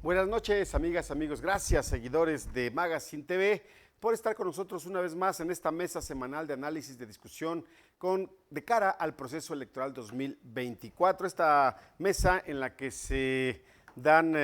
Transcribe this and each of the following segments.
Buenas noches, amigas, amigos. Gracias, seguidores de Magazine TV, por estar con nosotros una vez más en esta mesa semanal de análisis, de discusión de cara al proceso electoral 2024. Esta mesa en la que se dan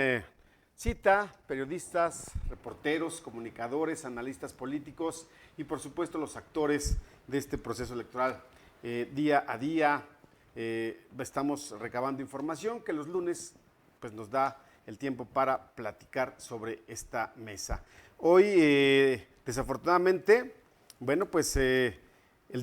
cita periodistas, reporteros, comunicadores, analistas políticos y por supuesto los actores de este proceso electoral. Día a día estamos recabando información que los lunes pues nos da el tiempo para platicar sobre esta mesa. Hoy, desafortunadamente, bueno, pues el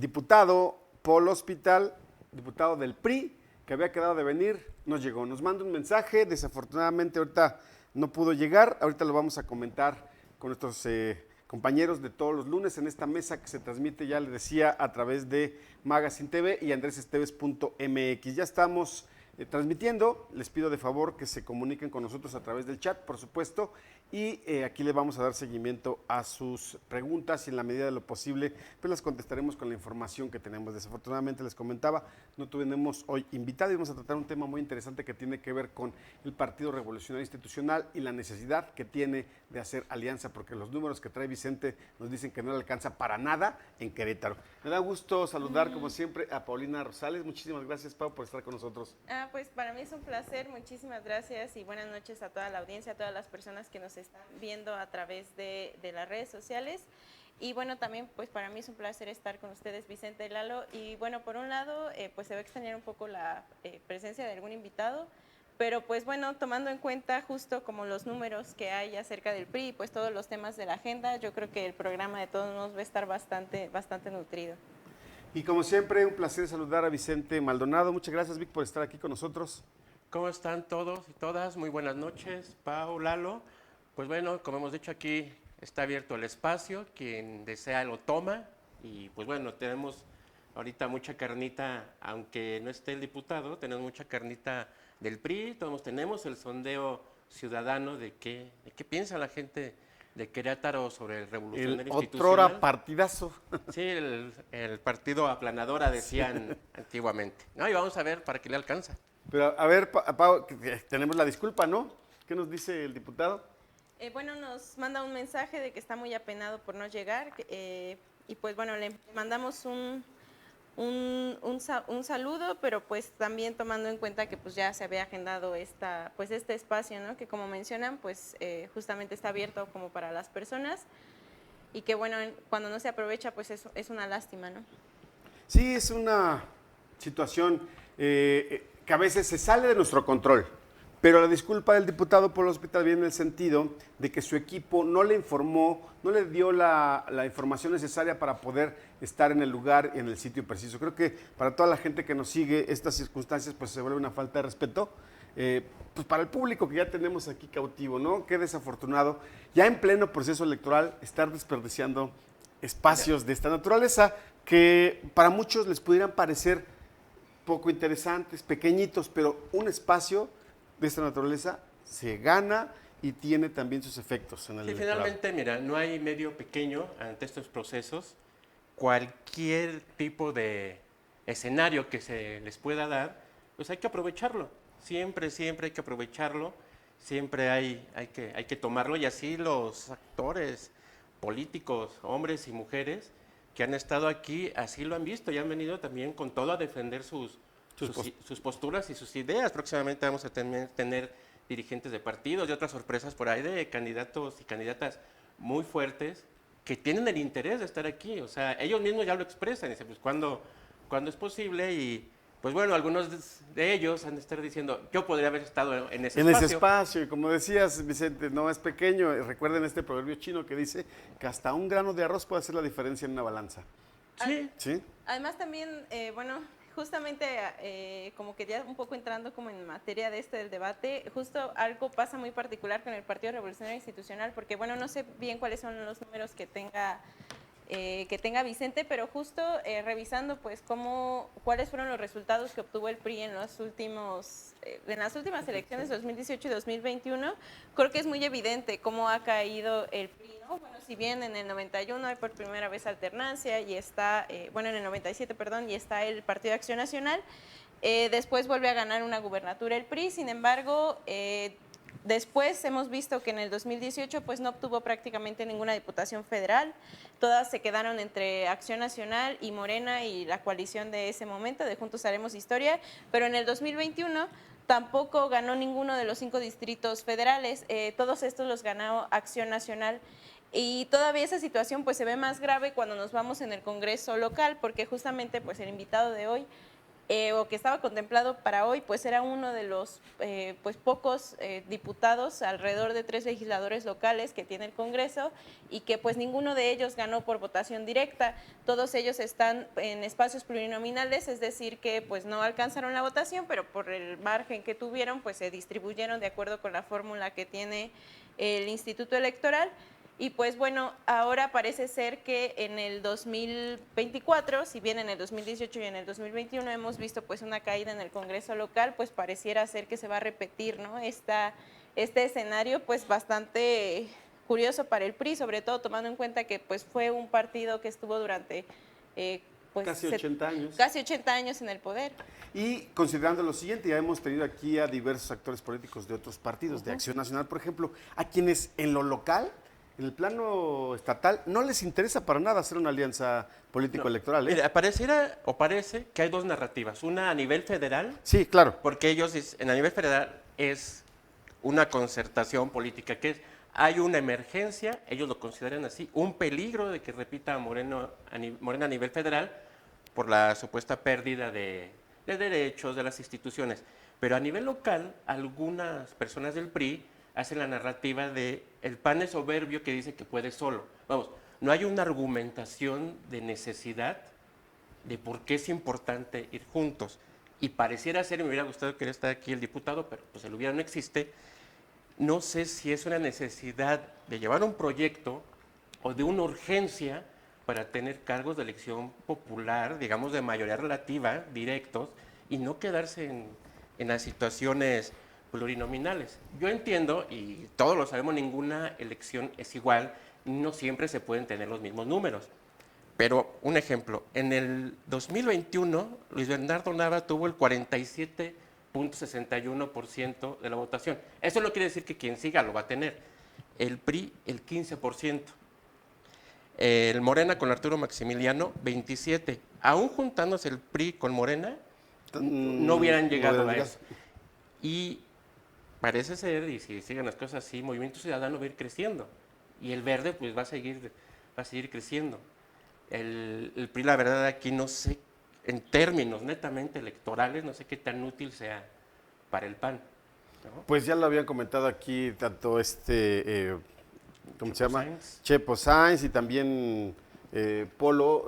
diputado Paul Hospital, diputado del PRI, que había quedado de venir, nos llegó, nos manda un mensaje, desafortunadamente ahorita no pudo llegar, ahorita lo vamos a comentar con nuestros compañeros de todos los lunes en esta mesa que se transmite, ya le decía, a través de Magazine TV y andresesteves.mx. Ya estamos transmitiendo, les pido de favor que se comuniquen con nosotros a través del chat, por supuesto, y aquí les vamos a dar seguimiento a sus preguntas y en la medida de lo posible, pues las contestaremos con la información que tenemos. Desafortunadamente, les comentaba, no tuvimos hoy invitado y vamos a tratar un tema muy interesante que tiene que ver con el Partido Revolucionario Institucional y la necesidad que tiene de hacer alianza, porque los números que trae Vicente nos dicen que no le alcanza para nada en Querétaro. Me da gusto saludar, como siempre, a Paulina Rosales. Muchísimas gracias, Pau, por estar con nosotros. Pues para mí es un placer, muchísimas gracias y buenas noches a toda la audiencia, a todas las personas que nos están viendo a través de las redes sociales. Y bueno, también pues para mí es un placer estar con ustedes, Vicente y Lalo. Y bueno, por un lado, pues se va a extrañar un poco la presencia de algún invitado, pero pues bueno, tomando en cuenta justo como los números que hay acerca del PRI, pues todos los temas de la agenda, yo creo que el programa de todos nos va a estar bastante nutrido. Y como siempre, un placer saludar a Vicente Maldonado. Muchas gracias, Vic, por estar aquí con nosotros. ¿Cómo están todos y todas? Muy buenas noches, Pau, Lalo. Pues bueno, como hemos dicho aquí, está abierto el espacio, quien desea lo toma. Y pues bueno, tenemos ahorita mucha carnita, aunque no esté el diputado, tenemos mucha carnita del PRI, todos tenemos el sondeo ciudadano de qué piensa la gente de Querétaro sobre el revolucionario institucional. Otrora partidazo. Sí, el partido aplanadora decían antiguamente. No, y vamos a ver para qué le alcanza. Pero a ver, Pau, tenemos la disculpa, ¿no? ¿Qué nos dice el diputado? Bueno, nos manda un mensaje de que está muy apenado por no llegar y pues bueno, le mandamos un saludo, pero pues también tomando en cuenta que pues ya se había agendado este espacio, ¿no? Que como mencionan, pues justamente está abierto como para las personas y que bueno, cuando no se aprovecha, pues es una lástima, ¿no? Sí, es una situación que a veces se sale de nuestro control, pero la disculpa del diputado por el hospital viene en el sentido de que su equipo no le informó, no le dio la información necesaria para poder estar en el lugar y en el sitio preciso. Creo que para toda la gente que nos sigue estas circunstancias pues se vuelve una falta de respeto. Pues para el público que ya tenemos aquí cautivo, ¿no? Qué desafortunado, ya en pleno proceso electoral, estar desperdiciando espacios de esta naturaleza que para muchos les pudieran parecer poco interesantes, pequeñitos, pero un espacio de esta naturaleza se gana y tiene también sus efectos en el electorado. Finalmente, mira, no hay medio pequeño ante estos procesos. Cualquier tipo de escenario que se les pueda dar, pues hay que aprovecharlo. Siempre hay que aprovecharlo. Siempre hay que tomarlo. Y así los actores políticos, hombres y mujeres, que han estado aquí, así lo han visto y han venido también con todo a defender sus posturas y sus ideas. Próximamente vamos a tener dirigentes de partidos y otras sorpresas por ahí de candidatos y candidatas muy fuertes que tienen el interés de estar aquí. O sea, ellos mismos ya lo expresan. Dicen, pues, ¿cuándo es posible? Y, pues bueno, algunos de ellos han de estar diciendo, yo podría haber estado en ese espacio. En ese espacio, y como decías, Vicente, no es pequeño. Recuerden este proverbio chino que dice que hasta un grano de arroz puede hacer la diferencia en una balanza. Sí. ¿Sí? Además también, bueno, justamente como que ya un poco entrando como en materia de del debate, justo algo pasa muy particular con el Partido Revolucionario Institucional, porque bueno, no sé bien cuáles son los números que tenga Vicente, pero justo revisando pues cuáles fueron los resultados que obtuvo el PRI en las últimas elecciones 2018 y 2021, creo que es muy evidente cómo ha caído el PRI, ¿no? Bueno, si bien en el 91 hay por primera vez alternancia y está, en el 97, perdón, y está el Partido de Acción Nacional, después vuelve a ganar una gubernatura el PRI, sin embargo, Después hemos visto que en el 2018 pues no obtuvo prácticamente ninguna diputación federal, todas se quedaron entre Acción Nacional y Morena y la coalición de ese momento, de Juntos Haremos Historia, pero en el 2021 tampoco ganó ninguno de los 5 distritos federales, todos estos los ganó Acción Nacional. Y todavía esa situación pues se ve más grave cuando nos vamos en el Congreso local, porque justamente pues el invitado de hoy, o que estaba contemplado para hoy, pues era uno de los pues pocos diputados, alrededor de 3 legisladores locales que tiene el Congreso, y que pues ninguno de ellos ganó por votación directa. Todos ellos están en espacios plurinominales, es decir que pues no alcanzaron la votación, pero por el margen que tuvieron pues se distribuyeron de acuerdo con la fórmula que tiene el Instituto Electoral. Y pues bueno, ahora parece ser que en el 2024, si bien en el 2018 y en el 2021 hemos visto pues una caída en el Congreso local, pues pareciera ser que se va a repetir, ¿no? Este escenario pues bastante curioso para el PRI, sobre todo tomando en cuenta que pues fue un partido que estuvo durante pues, Casi 80 años. Casi 80 años en el poder. Y considerando lo siguiente, ya hemos tenido aquí a diversos actores políticos de otros partidos, de Acción Nacional, por ejemplo, a quienes en lo local, en el plano estatal, no les interesa para nada hacer una alianza político-electoral. Mira, parece que hay dos narrativas. Una a nivel federal. Sí, claro. Porque a nivel federal es una concertación política, que hay una emergencia, ellos lo consideran así, un peligro de que repita Morena a nivel federal por la supuesta pérdida de derechos de las instituciones. Pero a nivel local, algunas personas del PRI hacen la narrativa de el PAN es soberbio que dice que puede solo. Vamos, no hay una argumentación de necesidad de por qué es importante ir juntos. Y pareciera ser, me hubiera gustado que estar aquí el diputado, pero pues el hubiera no existe. No sé si es una necesidad de llevar un proyecto o de una urgencia para tener cargos de elección popular, digamos de mayoría relativa, directos, y no quedarse en las situaciones plurinominales. Yo entiendo, y todos lo sabemos, ninguna elección es igual, no siempre se pueden tener los mismos números. Pero un ejemplo, en el 2021, Luis Bernardo Nava tuvo el 47.61% de la votación. Eso no quiere decir que quien siga lo va a tener. El PRI, el 15%. El Morena con Arturo Maximiliano, 27%. Aún juntándose el PRI con Morena, no hubieran llegado a eso. Y parece ser, y si siguen las cosas así, Movimiento Ciudadano va a ir creciendo. Y el Verde pues va a seguir creciendo. El PRI, la verdad, aquí no sé, en términos netamente electorales, no sé qué tan útil sea para el PAN, ¿no? Pues ya lo habían comentado aquí tanto ¿cómo Chepo se llama? Sáenz. Chepo Sáenz y también Polo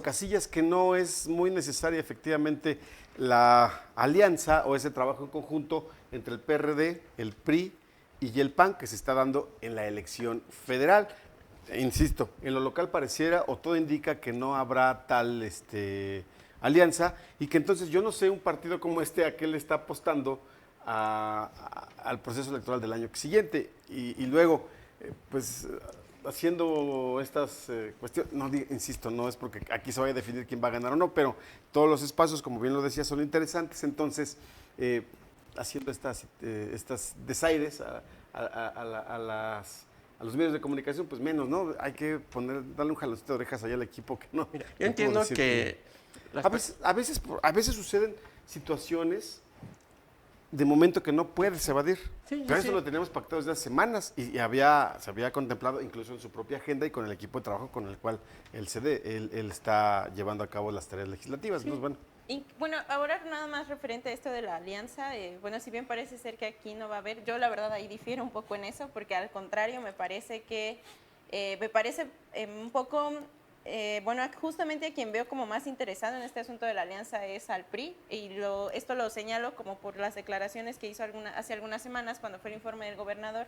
Casillas, que no es muy necesaria efectivamente la alianza o ese trabajo en conjunto entre el PRD, el PRI y el PAN que se está dando en la elección federal. Insisto, en lo local pareciera o todo indica que no habrá tal alianza y que entonces yo no sé un partido como a qué le está apostando al proceso electoral del año siguiente y luego pues haciendo estas cuestiones, no, insisto, no es porque aquí se vaya a definir quién va a ganar o no, pero todos los espacios, como bien lo decía, son interesantes, entonces haciendo estas desaires a los medios de comunicación, pues menos, ¿no? Hay que darle un jaloncito de orejas allá al equipo que no. Mira, yo entiendo que a veces suceden situaciones de momento que no puedes evadir. Sí, pero sí. eso lo teníamos pactado desde hace semanas y se había contemplado incluso en su propia agenda y con el equipo de trabajo con el cual él está llevando a cabo las tareas legislativas. Sí. Entonces, bueno. Y bueno, ahora nada más referente a esto de la alianza, bueno, si bien parece ser que aquí no va a haber, yo la verdad ahí difiero un poco en eso, porque al contrario me parece un poco, bueno, justamente a quien veo como más interesado en este asunto de la alianza es al PRI, y esto lo señalo como por las declaraciones que hizo hace algunas semanas cuando fue el informe del gobernador.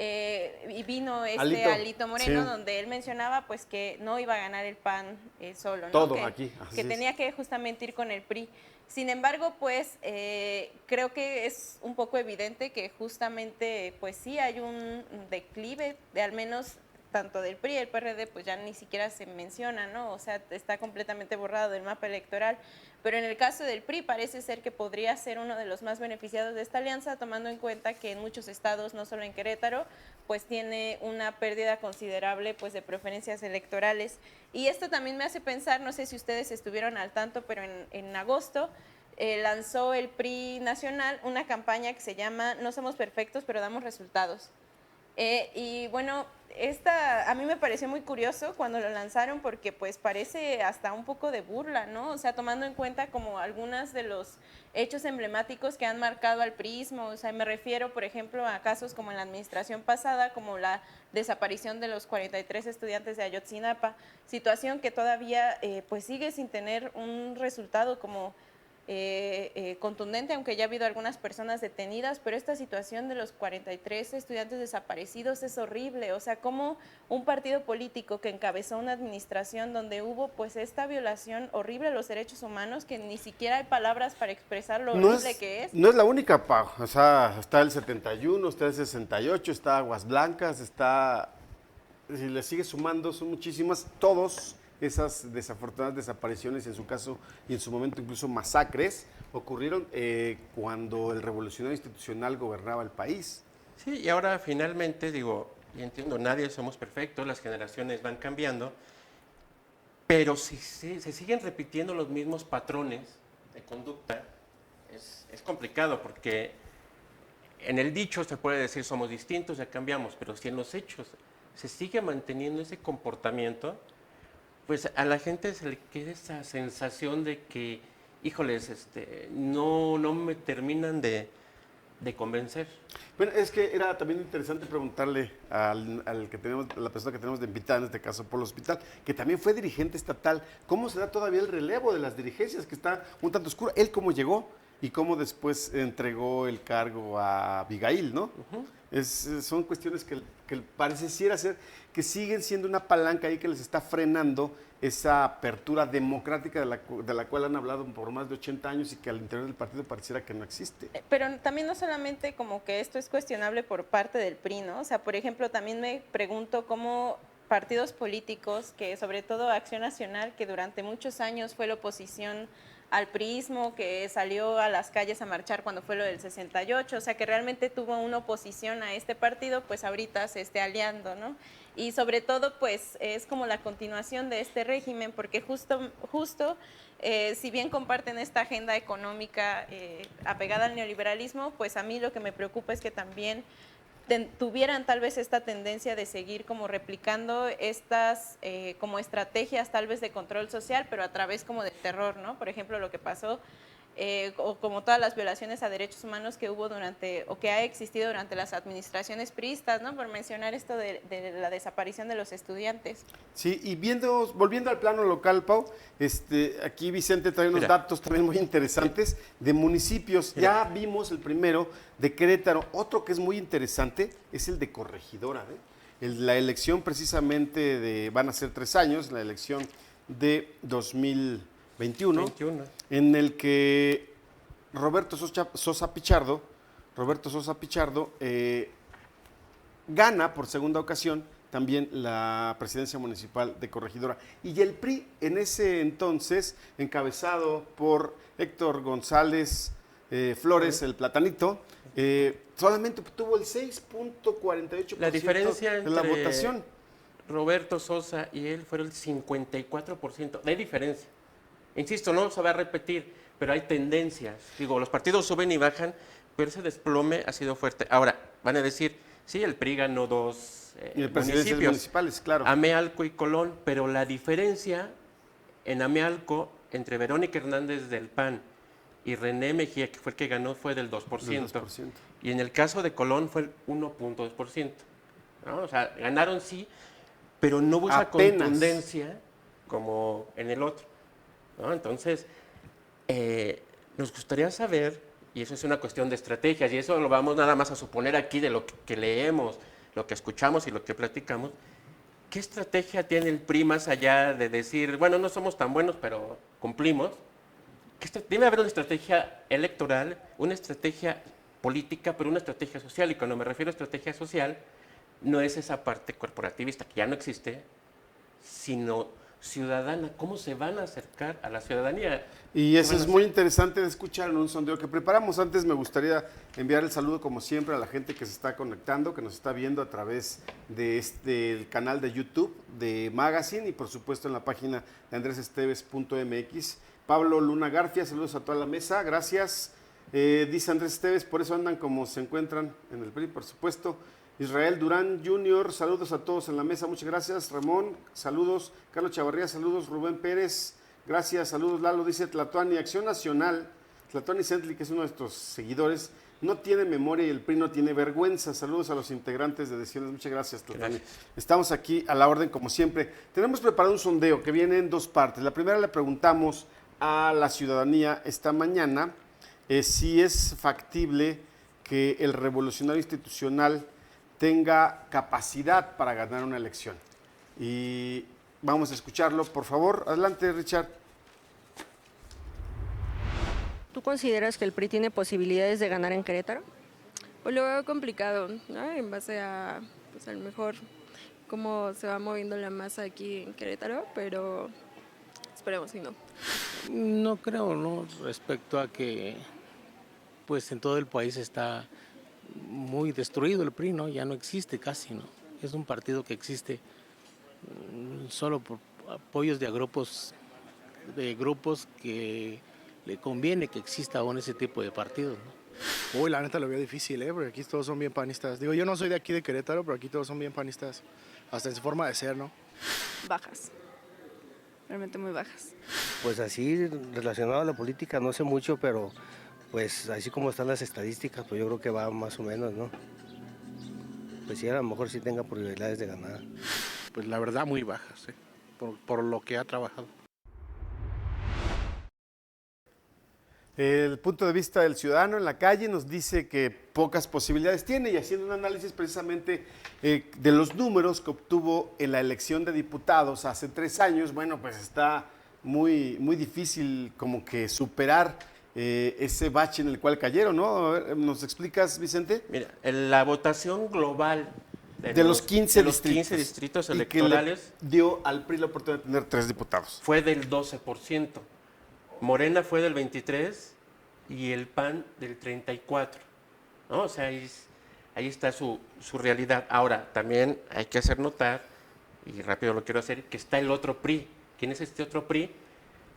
Y vino Alito Moreno, sí, donde él mencionaba pues que no iba a ganar el PAN solo, ¿no? Todo que, aquí. Que tenía que justamente ir con el PRI. Sin embargo, pues creo que es un poco evidente que justamente pues sí hay un declive de al menos tanto del PRI y el PRD, pues ya ni siquiera se menciona, ¿no? O sea, está completamente borrado del mapa electoral. Pero en el caso del PRI parece ser que podría ser uno de los más beneficiados de esta alianza, tomando en cuenta que en muchos estados, no solo en Querétaro, pues tiene una pérdida considerable pues de preferencias electorales. Y esto también me hace pensar, no sé si ustedes estuvieron al tanto, pero en agosto lanzó el PRI nacional una campaña que se llama No somos perfectos, pero damos resultados. Y bueno, a mí me pareció muy curioso cuando lo lanzaron porque pues parece hasta un poco de burla, ¿no? O sea, tomando en cuenta como algunos de los hechos emblemáticos que han marcado al priismo, o sea, me refiero, por ejemplo, a casos como en la administración pasada, como la desaparición de los 43 estudiantes de Ayotzinapa, situación que todavía pues sigue sin tener un resultado como contundente, aunque ya ha habido algunas personas detenidas, pero esta situación de los 43 estudiantes desaparecidos es horrible. O sea, como un partido político que encabezó una administración donde hubo pues esta violación horrible de los derechos humanos, que ni siquiera hay palabras para expresar lo horrible que es. No es la única, Pau. O sea, está el 71, está el 68, está Aguas Blancas, está... Si le sigue sumando, son muchísimas, todos esas desafortunadas desapariciones, en su caso y en su momento incluso masacres, ocurrieron cuando el revolucionario institucional gobernaba el país. Sí, y ahora finalmente, digo, y entiendo, nadie somos perfectos, las generaciones van cambiando, pero si se siguen repitiendo los mismos patrones de conducta, es complicado, porque en el dicho se puede decir somos distintos, ya cambiamos, pero si en los hechos se sigue manteniendo ese comportamiento, pues a la gente se le queda esa sensación de que, híjoles, no me terminan de convencer. Bueno, es que era también interesante preguntarle al que tenemos, a la persona que tenemos de invitada, en este caso Polo Hospital, que también fue dirigente estatal, cómo se da todavía el relevo de las dirigencias, que está un tanto oscuro. Él cómo llegó y cómo después entregó el cargo a Abigail, ¿no? Son cuestiones que pareciera ser que siguen siendo una palanca ahí que les está frenando esa apertura democrática de la cual han hablado por más de 80 años y que al interior del partido pareciera que no existe. Pero también no solamente como que esto es cuestionable por parte del PRI, ¿no? O sea, por ejemplo, también me pregunto cómo partidos políticos, que sobre todo Acción Nacional, que durante muchos años fue la oposición al priismo, que salió a las calles a marchar cuando fue lo del 68, o sea, que realmente tuvo una oposición a este partido, pues ahorita se esté aliando, ¿no? Y sobre todo, pues, es como la continuación de este régimen, porque justo si bien comparten esta agenda económica apegada al neoliberalismo, pues a mí lo que me preocupa es que también tuvieran tal vez esta tendencia de seguir como replicando estas como estrategias tal vez de control social, pero a través como de terror, ¿no? Por ejemplo, lo que pasó, o como todas las violaciones a derechos humanos que hubo durante, o que ha existido durante las administraciones priistas, ¿no? Por mencionar esto de la desaparición de los estudiantes. Sí, y volviendo al plano local, Pau, aquí Vicente trae unos datos también muy interesantes de municipios. Ya vimos el primero de Querétaro. Otro que es muy interesante es el de Corregidora. La elección precisamente van a ser 3 años, la elección de 2021, en el que Roberto Sosa Pichardo gana por segunda ocasión también la presidencia municipal de Corregidora. Y el PRI en ese entonces, encabezado por Héctor González Flores, el Platanito, solamente obtuvo el 6.48% la diferencia de la votación. Roberto Sosa y él fueron el 54% de diferencia. Insisto, no se va a repetir, pero hay tendencias. Digo, los partidos suben y bajan, pero ese desplome ha sido fuerte. Ahora, van a decir, sí, el PRI ganó 2 municipios, municipales, claro. Amealco y Colón, pero la diferencia en Amealco entre Verónica Hernández del PAN y René Mejía, que fue el que ganó, fue del 2%. Y en el caso de Colón fue el 1.2%. ¿No? O sea, ganaron sí, pero no hubo esa contundencia como en el otro, ¿no? Entonces, nos gustaría saber, y eso es una cuestión de estrategias, y eso lo vamos nada más a suponer aquí de lo que leemos, lo que escuchamos y lo que platicamos, ¿qué estrategia tiene el PRI más allá de decir, bueno, no somos tan buenos, pero cumplimos? Debe haber una estrategia electoral, una estrategia política, pero una estrategia social, y cuando me refiero a estrategia social, no es esa parte corporativista, que ya no existe, sino ciudadana. ¿Cómo se van a acercar a la ciudadanía? Y ¿Qué eso van a es muy interesante de escuchar en un sondeo que preparamos. Antes me gustaría enviar el saludo, como siempre, a la gente que se está conectando, que nos está viendo a través de el canal de YouTube de Magazine y, por supuesto, en la página de andresesteves.mx. Pablo Luna Garfia, saludos a toda la mesa, gracias. Dice Andrés Esteves, por eso andan como se encuentran en el PRI, por supuesto. Israel Durán Jr., saludos a todos en la mesa, muchas gracias. Ramón, saludos. Carlos Chavarría, saludos. Rubén Pérez, gracias, saludos. Lalo dice Tlatuani, Acción Nacional, Tlatuani Centli, que es uno de nuestros seguidores, no tiene memoria y el PRI no tiene vergüenza. Saludos a los integrantes de Decisiones, muchas gracias, Tlatuani. Estamos aquí a la orden como siempre. Tenemos preparado un sondeo que viene en dos partes. La primera le preguntamos a la ciudadanía esta mañana si es factible que el revolucionario institucional tenga capacidad para ganar una elección. Y vamos a escucharlo, por favor. Adelante, Richard. ¿Tú consideras que el PRI tiene posibilidades de ganar en Querétaro? Pues lo veo complicado, ¿no? En base a, pues a lo mejor, cómo se va moviendo la masa aquí en Querétaro, pero esperemos que no. No creo, ¿no? Respecto a que, pues en todo el país está muy destruido el PRI, ¿no? Ya no existe casi, ¿no? Es un partido que existe solo por apoyos de grupos que le conviene que exista aún ese tipo de partidos, ¿no? Uy, la neta lo veo difícil, porque aquí todos son bien panistas. Digo, yo no soy de aquí de Querétaro, pero aquí todos son bien panistas, hasta en su forma de ser, ¿no? Bajas, realmente muy bajas. Pues así, relacionado a la política, no sé mucho, pero pues así como están las estadísticas, pues yo creo que va más o menos, ¿no? Pues sí, a lo mejor sí tenga probabilidades de ganar. Pues la verdad muy bajas, por lo que ha trabajado. El punto de vista del ciudadano en la calle nos dice que pocas posibilidades tiene, y haciendo un análisis precisamente de los números que obtuvo en la elección de diputados hace 3 años, bueno, pues está muy difícil como que superar ese bache en el cual cayeron, ¿no? A ver, ¿nos explicas, Vicente? Mira, en la votación global De los 15 distritos y electorales que le dio al PRI la oportunidad de tener 3 diputados. fue del 12%. Morena fue del 23% y el PAN del 34%. ¿No? O sea, ahí está su realidad. Ahora, también hay que hacer notar, y rápido lo quiero hacer, que está el otro PRI. ¿Quién es este otro PRI?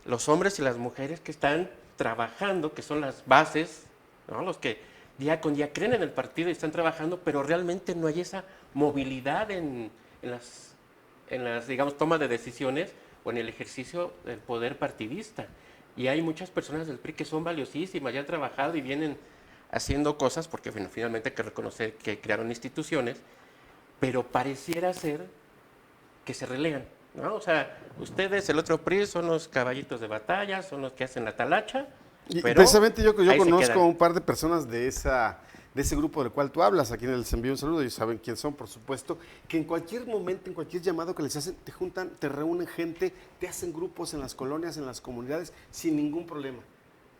Los hombres y las mujeres que están trabajando, que son las bases, ¿no? Los que día con día creen en el partido y están trabajando, pero realmente no hay esa movilidad en las, digamos, tomas de decisiones o en el ejercicio del poder partidista. Y hay muchas personas del PRI que son valiosísimas, ya han trabajado y vienen haciendo cosas, porque bueno, finalmente hay que reconocer que crearon instituciones, pero pareciera ser que se relegan, ¿no? O sea, ustedes, el otro PRI, son los caballitos de batalla, son los que hacen la talacha. Y pero precisamente yo ahí se conozco quedan. a un par de personas de ese grupo del cual tú hablas, a quienes les envío un saludo, ellos saben quién son, por supuesto, que en cualquier momento, en cualquier llamado que les hacen, te juntan, te reúnen gente, te hacen grupos en las colonias, en las comunidades, sin ningún problema.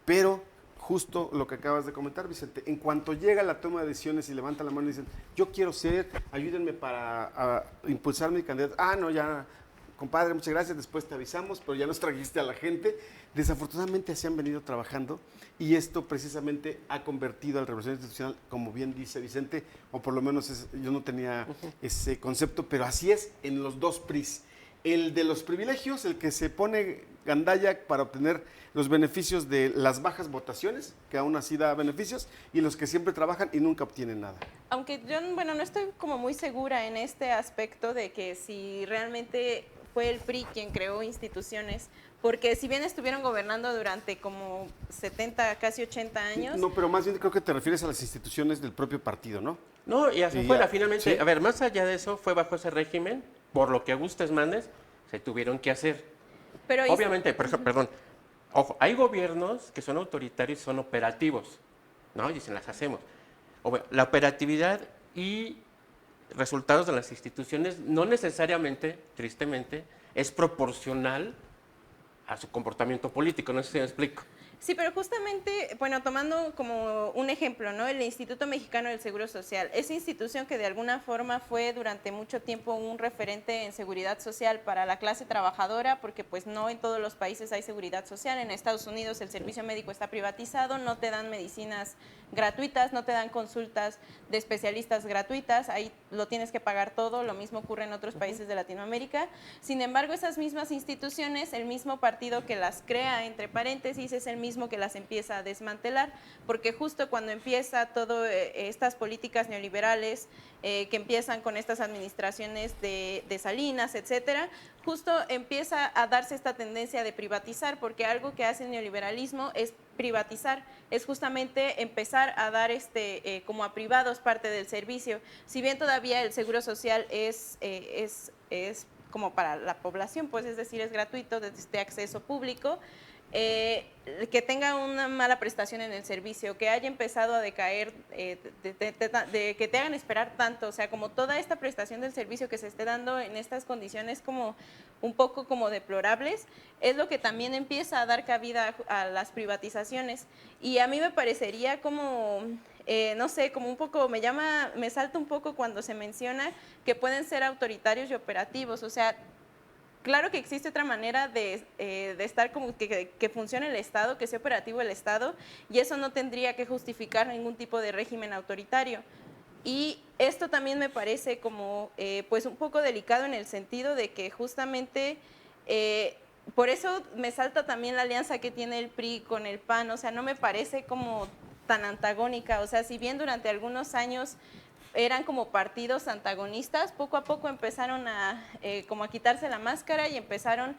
Pero justo lo que acabas de comentar, Vicente, en cuanto llega la toma de decisiones y levantan la mano y dicen, yo quiero ser, ayúdenme para impulsar mi candidato. Ah, no, ya, compadre, muchas gracias, después te avisamos, pero ya nos trajiste a la gente. Desafortunadamente así han venido trabajando y esto precisamente ha convertido al revolucionario institucional, como bien dice Vicente, o por lo menos yo no tenía ese concepto, pero así es en los dos PRIs. El de los privilegios, el que se pone gandalla para obtener los beneficios de las bajas votaciones, que aún así da beneficios, y los que siempre trabajan y nunca obtienen nada. Aunque yo, bueno, no estoy como muy segura en este aspecto de que si realmente fue el PRI quien creó instituciones, porque si bien estuvieron gobernando durante como 70, casi 80 años. No, pero más bien creo que te refieres a las instituciones del propio partido, ¿no? No, y hacia Y afuera, ya, finalmente. sí. A ver, más allá de eso, fue bajo ese régimen, por lo que gustes mandes, se tuvieron que hacer. Pero Obviamente, por ejemplo, perdón, ojo, hay gobiernos que son autoritarios y son operativos, ¿no? Y se las hacemos. La operatividad y resultados de las instituciones no necesariamente, tristemente, es proporcional a su comportamiento político, no sé si me explico. Sí, pero justamente, bueno, tomando como un ejemplo, ¿no? El Instituto Mexicano del Seguro Social, esa institución que de alguna forma fue durante mucho tiempo un referente en seguridad social para la clase trabajadora, porque pues no en todos los países hay seguridad social. En Estados Unidos el servicio médico está privatizado, no te dan medicinas gratuitas, no te dan consultas de especialistas gratuitas, ahí lo tienes que pagar todo, lo mismo ocurre en otros países de Latinoamérica. Sin embargo, esas mismas instituciones, el mismo partido que las crea, entre paréntesis, es el mismo que las empieza a desmantelar, porque justo cuando empieza todo estas políticas neoliberales que empiezan con estas administraciones de Salinas, etcétera, justo empieza a darse esta tendencia de privatizar, porque algo que hace el neoliberalismo es privatizar, es justamente empezar a dar como a privados parte del servicio. Si bien todavía el seguro social es como para la población, pues es decir, es gratuito, de acceso público, que tenga una mala prestación en el servicio, que haya empezado a decaer, de que te hagan esperar tanto, o sea, como toda esta prestación del servicio que se esté dando en estas condiciones como un poco como deplorables, es lo que también empieza a dar cabida a las privatizaciones. Y a mí me parecería como, no sé, como un poco, me salta un poco cuando se menciona que pueden ser autoritarios y operativos, o sea, claro que existe otra manera de estar como que funcione el Estado, que sea operativo el Estado, y eso no tendría que justificar ningún tipo de régimen autoritario. Y esto también me parece como pues un poco delicado en el sentido de que justamente por eso me salta también la alianza que tiene el PRI con el PAN, o sea, no me parece como tan antagónica, o sea, si bien durante algunos años eran como partidos antagonistas, poco a poco empezaron como a quitarse la máscara y empezaron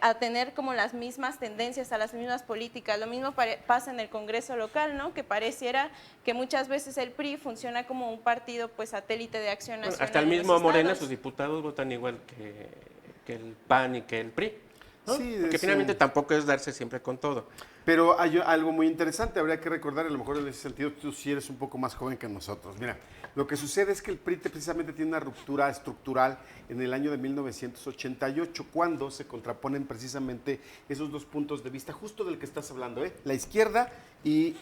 a tener como las mismas tendencias, a las mismas políticas. Lo mismo pasa en el Congreso local, ¿no? Que pareciera que muchas veces el PRI funciona como un partido pues satélite de Acción Nacional. Bueno, hasta el mismo Morena, sus diputados votan igual que el PAN y que el PRI, ¿no? Sí, porque finalmente tampoco es darse siempre con todo. Pero hay algo muy interesante, habría que recordar, a lo mejor en ese sentido tú sí eres un poco más joven que nosotros. Mira, lo que sucede es que el PRI precisamente tiene una ruptura estructural en el año de 1988, cuando se contraponen precisamente esos dos puntos de vista, justo del que estás hablando, la izquierda y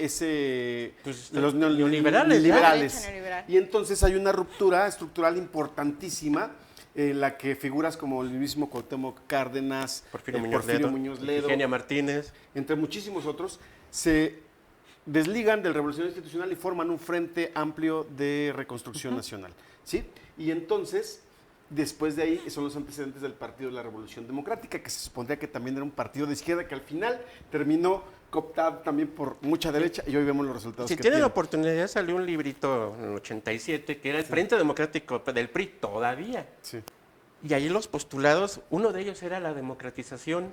los neoliberales. Y entonces hay una ruptura estructural importantísima, en la que figuras como el mismo Cuauhtémoc Cárdenas, Porfirio Muñoz Ledo, Eugenia Martínez, entre muchísimos otros, se desligan del Revolución Institucional y forman un frente amplio de reconstrucción nacional, ¿sí? Y entonces, después de ahí, son los antecedentes del Partido de la Revolución Democrática, que se supondría que también era un partido de izquierda, que al final terminó cooptado también por mucha derecha, y hoy vemos los resultados si que tienen tiene. la oportunidad, salió un librito en el 87, que era el Frente Democrático del PRI todavía. Sí. Y ahí los postulados, uno de ellos era la democratización.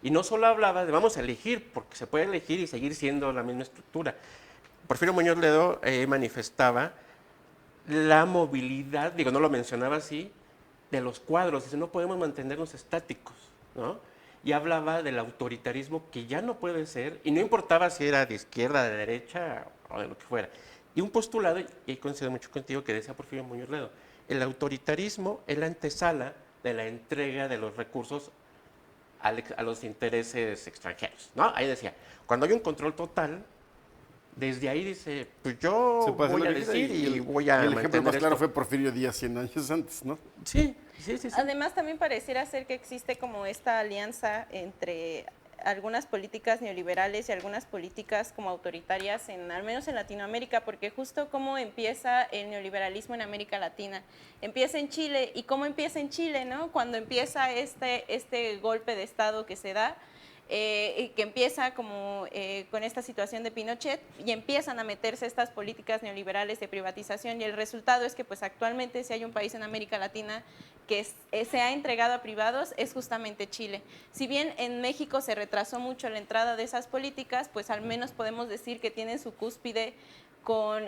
Y no solo hablaba de vamos a elegir, porque se puede elegir y seguir siendo la misma estructura. Porfirio Muñoz Ledo manifestaba la movilidad, digo, no lo mencionaba así, de los cuadros. Dice, no podemos mantenernos estáticos, ¿no? Y hablaba del autoritarismo que ya no puede ser, y no importaba si era de izquierda, de derecha o de lo que fuera. Y un postulado, y coincido mucho contigo, que decía Porfirio Muñoz Ledo, el autoritarismo es la antesala de la entrega de los recursos a los intereses extranjeros, ¿no? Ahí decía, cuando hay un control total, desde ahí dice, pues yo voy a decir y voy a el ejemplo más claro esto. fue Porfirio Díaz 100 años antes, ¿no? Sí. Además, también pareciera ser que existe como esta alianza entre algunas políticas neoliberales y algunas políticas como autoritarias, al menos en Latinoamérica, porque justo cómo empieza el neoliberalismo en América Latina. Empieza en Chile, y cómo empieza en Chile, ¿no? Cuando empieza este golpe de Estado que se da, que empieza como con esta situación de Pinochet, y empiezan a meterse estas políticas neoliberales de privatización, y el resultado es que pues actualmente si hay un país en América Latina que se ha entregado a privados, es justamente Chile. Si bien en México se retrasó mucho la entrada de esas políticas, pues al menos podemos decir que tienen su cúspide con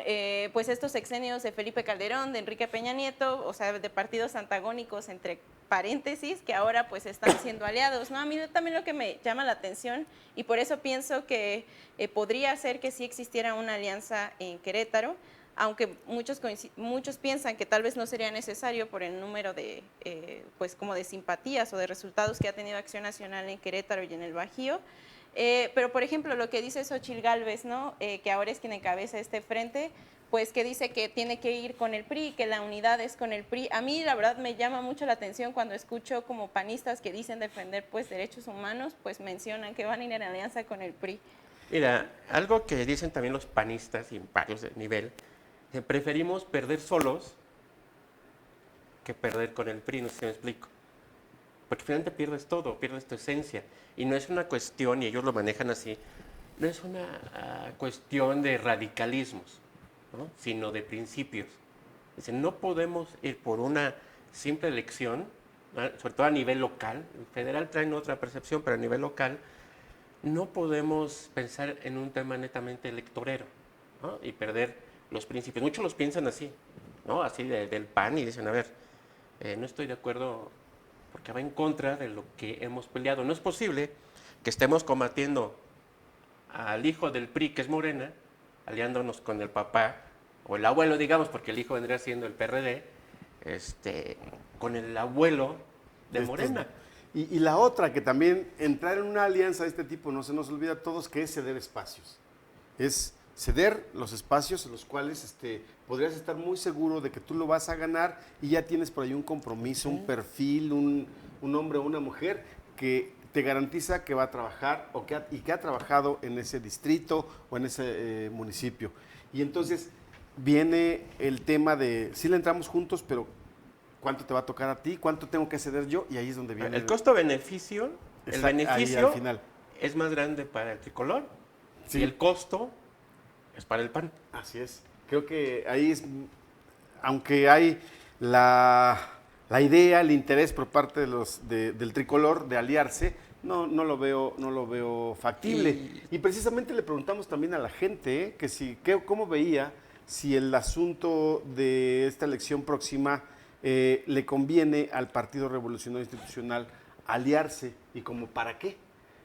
pues estos sexenios de Felipe Calderón, de Enrique Peña Nieto, o sea, de partidos antagónicos entre paréntesis, que ahora pues están siendo aliados, ¿no? A mí también lo que me llama la atención, y por eso pienso que podría ser que sí existiera una alianza en Querétaro, aunque muchos piensan que tal vez no sería necesario por el número de, pues como de simpatías o de resultados que ha tenido Acción Nacional en Querétaro y en el Bajío. Pero, por ejemplo, lo que dice Xóchitl Gálvez, ¿no? Que ahora es quien encabeza este frente, pues que dice que tiene que ir con el PRI, que la unidad es con el PRI. A mí, la verdad, me llama mucho la atención cuando escucho como panistas que dicen defender pues derechos humanos, pues mencionan que van a ir en alianza con el PRI. Mira, algo que dicen también los panistas y varios de nivel, que preferimos perder solos que perder con el PRI, no sé si me explico. Porque finalmente pierdes todo, pierdes tu esencia. Y no es una cuestión, y ellos lo manejan así, no es una cuestión de radicalismos, ¿no? Sino de principios. Dicen, no podemos ir por una simple elección, ¿no? Sobre todo a nivel local. El federal trae otra percepción, pero a nivel local no podemos pensar en un tema netamente electorero, ¿no? Y perder los principios. Muchos los piensan así, ¿no? Así del PAN, y dicen, a ver, no estoy de acuerdo porque va en contra de lo que hemos peleado. No es posible que estemos combatiendo al hijo del PRI, que es Morena, aliándonos con el papá, o el abuelo, digamos, porque el hijo vendría siendo el PRD, con el abuelo de Morena. Y la otra, que también entrar en una alianza de este tipo, no se nos olvida a todos, que es ceder espacios. Es ceder los espacios en los cuales podrías estar muy seguro de que tú lo vas a ganar y ya tienes por ahí un compromiso, un perfil, un hombre o una mujer que te garantiza que va a trabajar y que ha trabajado en ese distrito o en ese municipio. Y entonces viene el tema de, sí le entramos juntos, pero ¿cuánto te va a tocar a ti? ¿Cuánto tengo que ceder yo? Y ahí es donde viene el costo-beneficio. El beneficio al final es más grande para el tricolor, sí, y el costo es para el PAN. Así es. Creo que ahí es, aunque hay la idea, el interés por parte de del tricolor de aliarse, no lo veo factible. Y precisamente le preguntamos también a la gente cómo veía si el asunto de esta elección próxima le conviene al Partido Revolucionario Institucional aliarse y como para qué.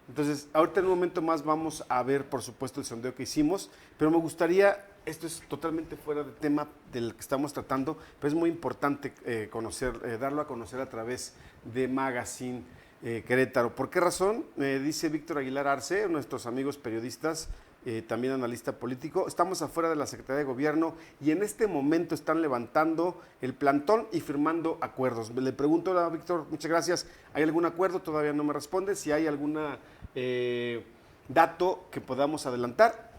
Entonces, ahorita en un momento más vamos a ver, por supuesto, el sondeo que hicimos, pero me gustaría, esto es totalmente fuera de tema del que estamos tratando, pero es muy importante darlo a conocer a través de Magazine Querétaro. ¿Por qué razón? Dice Víctor Aguilar Arce, nuestros amigos periodistas, también analista político, estamos afuera de la Secretaría de Gobierno y en este momento están levantando el plantón y firmando acuerdos. Le pregunto a Víctor, muchas gracias, ¿hay algún acuerdo? Todavía no me responde. Si hay alguna dato que podamos adelantar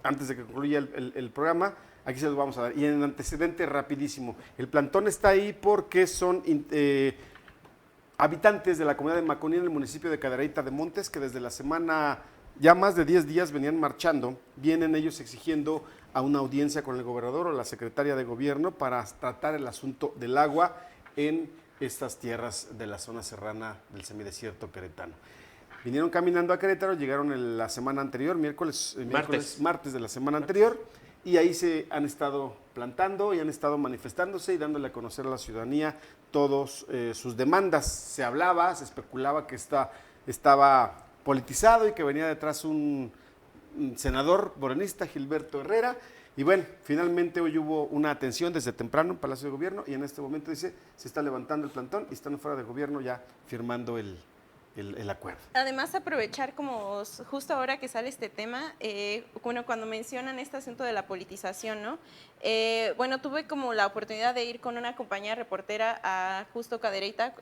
antes de que concluya el programa, aquí se los vamos a dar. Y en antecedente rapidísimo, el plantón está ahí porque son habitantes de la comunidad de Maconí en el municipio de Cadereyta de Montes, que desde la semana, ya más de 10 días venían marchando, vienen ellos exigiendo a una audiencia con el gobernador o la secretaria de gobierno para tratar el asunto del agua en estas tierras de la zona serrana del semidesierto queretano. Vinieron caminando a Querétaro, llegaron la semana anterior, martes de la semana anterior, y ahí se han estado plantando y han estado manifestándose y dándole a conocer a la ciudadanía todas sus demandas. Se especulaba que estaba politizado y que venía detrás un senador morenista, Gilberto Herrera, y bueno, finalmente hoy hubo una atención desde temprano en Palacio de Gobierno y en este momento dice, se está levantando el plantón y están fuera de gobierno ya firmando el acuerdo. Además, aprovechar como justo ahora que sale este tema, cuando mencionan este asunto de la politización, ¿no? Tuve como la oportunidad de ir con una compañía reportera a justo Cadereyta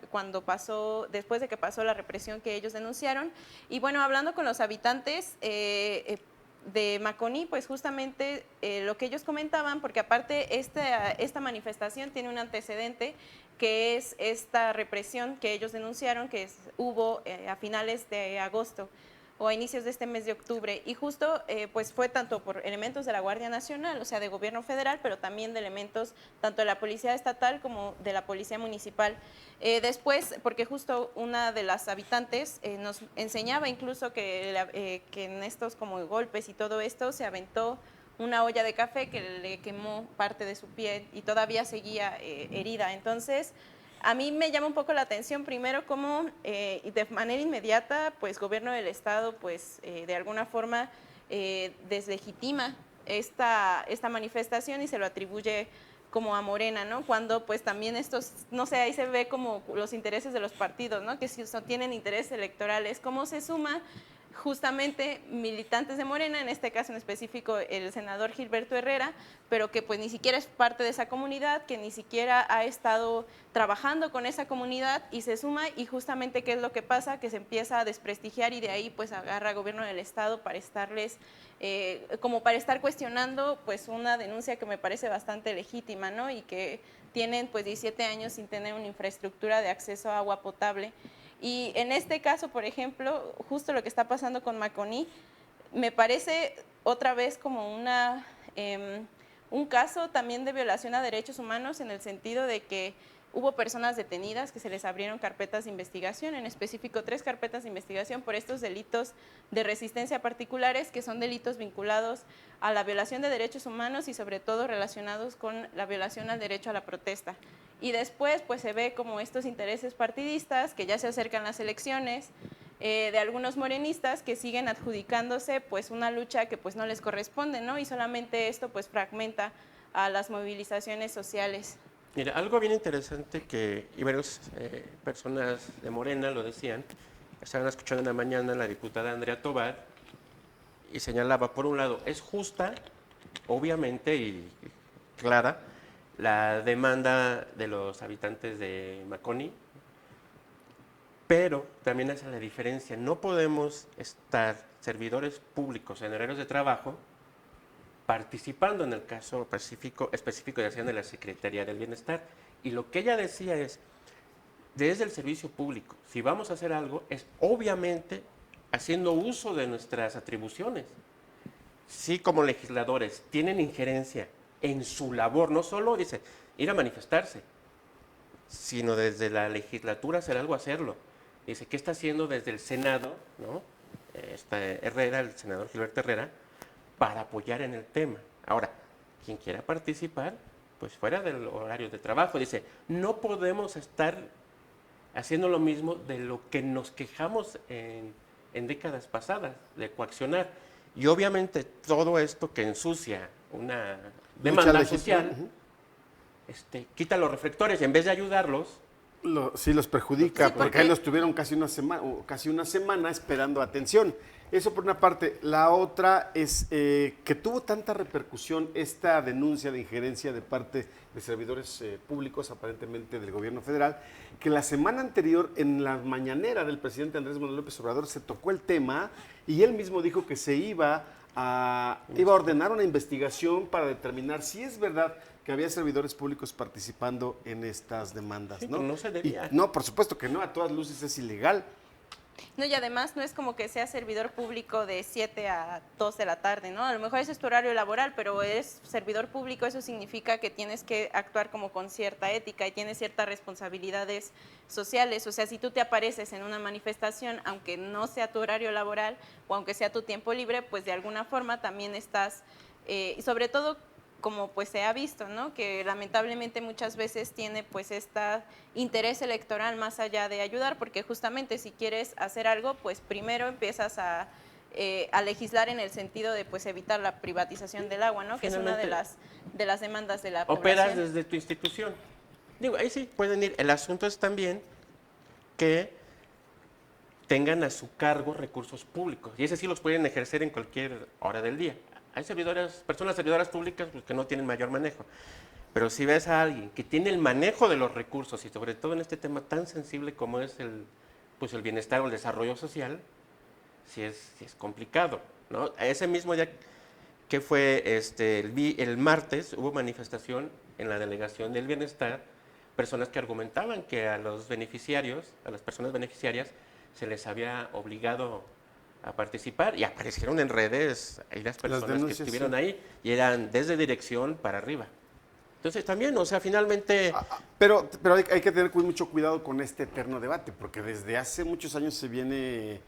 después de que pasó la represión que ellos denunciaron, y bueno, hablando con los habitantes de Maconí, pues justamente lo que ellos comentaban, porque aparte esta manifestación tiene un antecedente que es esta represión que ellos denunciaron que hubo a finales de agosto o a inicios de este mes de octubre, y justo pues fue tanto por elementos de la Guardia Nacional, o sea, de gobierno federal, pero también de elementos tanto de la Policía Estatal como de la Policía Municipal. Después, porque justo una de las habitantes nos enseñaba incluso que en estos como golpes y todo esto se aventó una olla de café que le quemó parte de su piel y todavía seguía herida. Entonces, a mí me llama un poco la atención primero cómo de manera inmediata, pues gobierno del estado, pues de alguna forma deslegitima esta manifestación y se lo atribuye como a Morena, ¿no? Cuando pues también no sé, ahí se ve como los intereses de los partidos, ¿no? Que si tienen intereses electorales, ¿cómo se suma justamente militantes de Morena, en este caso en específico el senador Gilberto Herrera, pero que pues ni siquiera es parte de esa comunidad, que ni siquiera ha estado trabajando con esa comunidad y se suma, y justamente qué es lo que pasa, que se empieza a desprestigiar y de ahí pues agarra al gobierno del estado para estarles, como para estar cuestionando pues una denuncia que me parece bastante legítima, ¿no? Y que tienen pues 17 años sin tener una infraestructura de acceso a agua potable. Y en este caso, por ejemplo, justo lo que está pasando con Maconí, me parece otra vez como un caso también de violación a derechos humanos, en el sentido de que hubo personas detenidas que se les abrieron carpetas de investigación, en específico 3 carpetas de investigación por estos delitos de resistencia particulares, que son delitos vinculados a la violación de derechos humanos y sobre todo relacionados con la violación al derecho a la protesta. Y después pues se ve como estos intereses partidistas, que ya se acercan las elecciones, de algunos morenistas que siguen adjudicándose pues una lucha que pues no les corresponde, ¿no? Y solamente esto pues fragmenta a las movilizaciones sociales. Mira, algo bien interesante que, y varias personas de Morena lo decían, estaban escuchando en la mañana a la diputada Andrea Tobar, y señalaba, por un lado, es justa, obviamente, y clara, la demanda de los habitantes de Maconí, pero también hace la diferencia. No podemos estar servidores públicos en horarios de trabajo participando en el caso específico de la Secretaría del Bienestar. Y lo que ella decía es, desde el servicio público, si vamos a hacer algo, es obviamente haciendo uso de nuestras atribuciones. Si como legisladores tienen injerencia en su labor, no solo, dice, ir a manifestarse, sino desde la legislatura hacer algo, hacerlo. Dice, ¿qué está haciendo desde el Senado, ¿no? Herrera, el senador Gilberto Herrera, para apoyar en el tema? Ahora, quien quiera participar, pues fuera del horario de trabajo, dice, no podemos estar haciendo lo mismo de lo que nos quejamos en décadas pasadas, de coaccionar. Y obviamente todo esto que ensucia una demanda social, quita los reflectores y en vez de ayudarlos, Sí los perjudica, porque ahí los tuvieron casi una semana esperando atención. Eso por una parte. La otra es que tuvo tanta repercusión esta denuncia de injerencia de parte de servidores públicos, aparentemente del gobierno federal, que la semana anterior, en la mañanera del presidente Andrés Manuel López Obrador, se tocó el tema y él mismo dijo que se iba a ordenar una investigación para determinar si es verdad que había servidores públicos participando en estas demandas, sí, ¿no? No se debía. No, por supuesto que no, a todas luces es ilegal. No, y además no es como que sea servidor público de 7 a 2 de la tarde, ¿no? A lo mejor ese es tu horario laboral, pero es servidor público, eso significa que tienes que actuar como con cierta ética y tienes ciertas responsabilidades sociales. O sea, si tú te apareces en una manifestación, aunque no sea tu horario laboral o aunque sea tu tiempo libre, pues de alguna forma también estás, y sobre todo como pues se ha visto, ¿no? Que lamentablemente muchas veces tiene pues este interés electoral más allá de ayudar, porque justamente si quieres hacer algo, pues primero empiezas a legislar en el sentido de pues evitar la privatización del agua, ¿no? Que es una de las demandas de la población. Operas desde tu institución. Digo, ahí sí pueden ir. El asunto es también que tengan a su cargo recursos públicos, y ese sí los pueden ejercer en cualquier hora del día. Hay personas servidoras públicas pues, que no tienen mayor manejo. Pero si ves a alguien que tiene el manejo de los recursos, y sobre todo en este tema tan sensible como es el bienestar o el desarrollo social, sí es complicado, ¿no? Ese mismo día que fue el martes, hubo manifestación en la Delegación del Bienestar, personas que argumentaban que a los beneficiarios, a las personas beneficiarias, se les había obligado a participar, y aparecieron en redes ahí las personas que estuvieron ahí, y eran desde dirección para arriba. Entonces también, o sea, finalmente... Pero hay que tener mucho cuidado con este eterno debate, porque desde hace muchos años se viene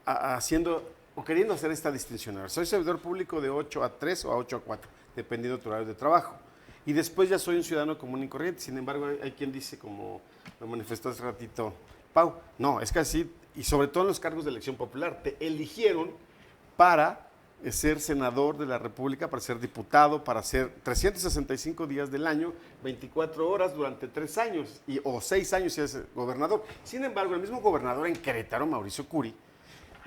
haciendo o queriendo hacer esta distinción. Soy servidor público de 8 a 3 o a 8 a 4, dependiendo de tu horario de trabajo. Y después ya soy un ciudadano común y corriente. Sin embargo, hay quien dice, como lo manifestó hace ratito Pau, no, es que así, y sobre todo en los cargos de elección popular, te eligieron para ser senador de la República, para ser diputado, para ser 365 días del año, 24 horas durante 3 años, o 6 años si eres gobernador. Sin embargo, el mismo gobernador en Querétaro, Mauricio Curi,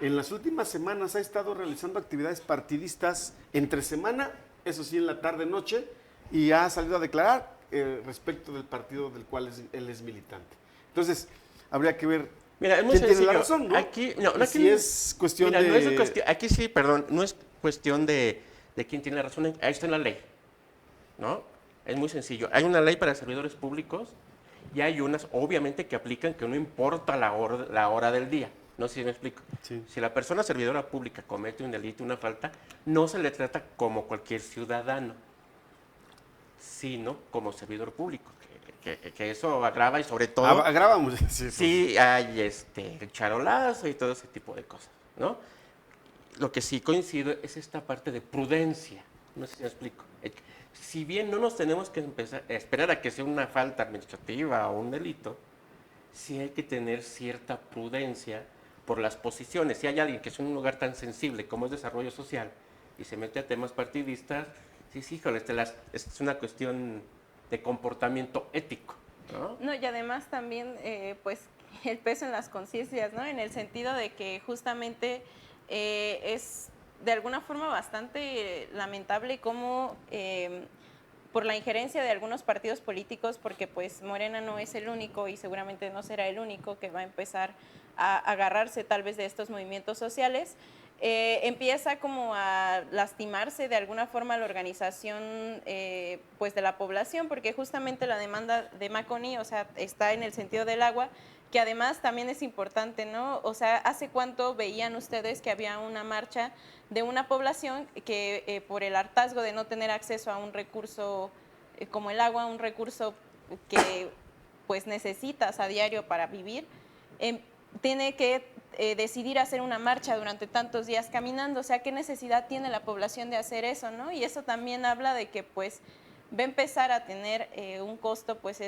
en las últimas semanas ha estado realizando actividades partidistas entre semana, eso sí, en la tarde-noche, y ha salido a declarar respecto del partido del cual él es militante. Entonces, habría que ver Mira, es muy quién tiene sencillo. la razón, ¿no? Aquí, Si es cuestión mira, de... no es cuestión, aquí sí, perdón, no es cuestión de quién tiene la razón, ahí está en la ley, ¿no? Es muy sencillo. Hay una ley para servidores públicos y hay unas, obviamente, que aplican que no importa la hora del día. No sé si me explico. Sí. Si la persona servidora pública comete un delito, una falta, no se le trata como cualquier ciudadano, sino como servidor público. Que eso agrava y sobre todo... Agrava mucho. Sí, Sí, hay el charolazo y todo ese tipo de cosas, ¿no? Lo que sí coincido es esta parte de prudencia. No sé si me explico. Si bien no nos tenemos que empezar a esperar a que sea una falta administrativa o un delito, sí hay que tener cierta prudencia por las posiciones. Si hay alguien que es en un lugar tan sensible como es desarrollo social y se mete a temas partidistas, sí, híjole, es una cuestión de comportamiento ético, ¿no? No, y además también, pues, el peso en las conciencias, ¿no? En el sentido de que justamente es de alguna forma bastante lamentable cómo por la injerencia de algunos partidos políticos, porque pues Morena no es el único y seguramente no será el único que va a empezar a agarrarse tal vez de estos movimientos sociales, empieza como a lastimarse de alguna forma la organización pues de la población, porque justamente la demanda de Maconi, o sea, está en el sentido del agua, que además también es importante, ¿no? O sea, ¿hace cuánto veían ustedes que había una marcha de una población que por el hartazgo de no tener acceso a un recurso como el agua, un recurso que pues necesitas a diario para vivir, tiene que decidir hacer una marcha durante tantos días caminando? O sea, ¿qué necesidad tiene la población de hacer eso, no? Y eso también habla de que pues va a empezar a tener un costo, pues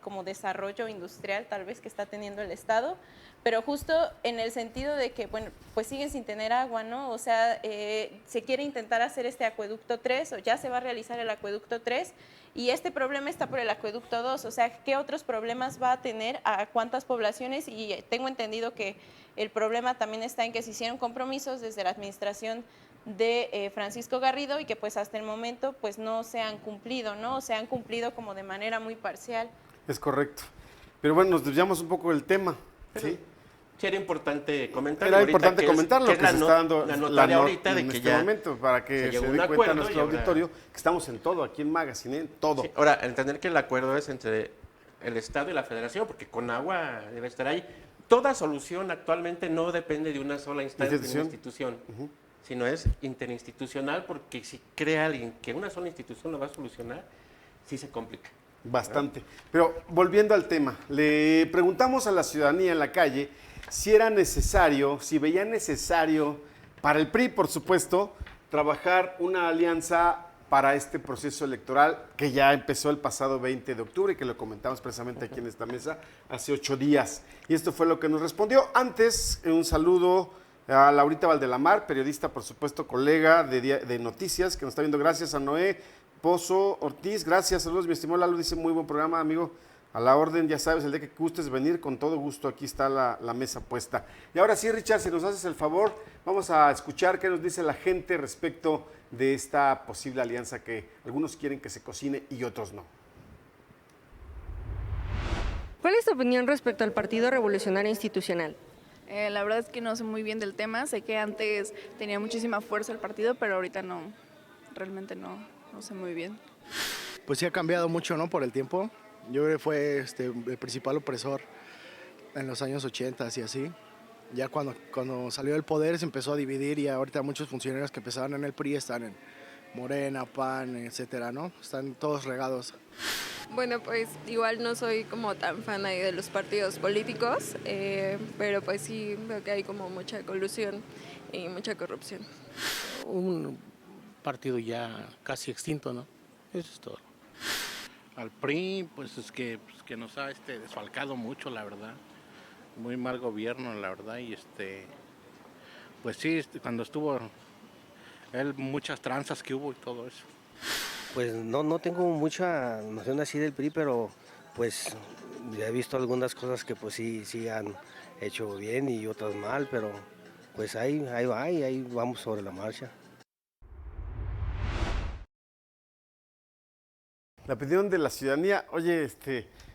como desarrollo industrial tal vez que está teniendo el Estado, pero justo en el sentido de que, bueno, pues siguen sin tener agua, ¿no? O sea, se quiere intentar hacer este acueducto 3, o ya se va a realizar el acueducto 3, y este problema está por el acueducto 2, o sea, ¿qué otros problemas va a tener a cuántas poblaciones? Y tengo entendido que el problema también está en que se hicieron compromisos desde la administración de Francisco Garrido y que pues hasta el momento pues no se han cumplido, ¿no? O se han cumplido como de manera muy parcial. Es correcto. Pero bueno, nos desviamos un poco del tema, ¿sí? Sí, era importante comentarlo. Era ahorita, importante comentarlo, que se está dando la notaria ahorita de en que este ya momento, para que se llegó dé un cuenta acuerdo nuestro y ahora- auditorio, que estamos en todo, aquí en Magazine, en todo. Sí, ahora, entender que el acuerdo es entre el Estado y la Federación, porque con agua debe estar ahí. Toda solución actualmente no depende de una sola instancia, de una institución, sino es interinstitucional, porque si crea alguien que una sola institución lo va a solucionar, sí se complica. Bastante. Pero volviendo al tema, le preguntamos a la ciudadanía en la calle si era necesario, si veía necesario para el PRI, por supuesto, trabajar una alianza para este proceso electoral que ya empezó el pasado 20 de octubre, que lo comentamos precisamente aquí en esta mesa hace 8 días. Y esto fue lo que nos respondió. Antes, un saludo a Laurita Valdelamar, periodista, por supuesto, colega de Noticias, que nos está viendo. Gracias a Noé Pozo Ortiz, gracias, saludos, mi estimado Lalo, dice muy buen programa, amigo, a la orden, ya sabes, el día que gustes venir, con todo gusto, aquí está la mesa puesta. Y ahora sí, Richard, si nos haces el favor, vamos a escuchar qué nos dice la gente respecto de esta posible alianza que algunos quieren que se cocine y otros no. ¿Cuál es tu opinión respecto al Partido Revolucionario Institucional? La verdad es que no sé muy bien del tema, sé que antes tenía muchísima fuerza el partido, pero ahorita no, realmente no sé muy bien. Pues sí ha cambiado mucho, ¿no? Por el tiempo. Yo creo que fue el principal opresor en los años 80 y así. Ya cuando salió del poder se empezó a dividir y ahorita muchos funcionarios que empezaban en el PRI están en Morena, PAN, etcétera, ¿no? Están todos regados. Bueno, pues igual no soy como tan fan ahí de los partidos políticos, pero pues sí veo que hay como mucha colusión y mucha corrupción. Un partido ya casi extinto, ¿no? Eso es todo. Al PRI, pues es que nos ha desfalcado mucho, la verdad. Muy mal gobierno, la verdad, y pues sí, cuando estuvo él, muchas tranzas que hubo y todo eso. Pues no tengo mucha noción así del PRI, pero pues ya he visto algunas cosas que pues sí han hecho bien y otras mal, pero pues ahí va y ahí vamos sobre la marcha. La opinión de la ciudadanía, oye,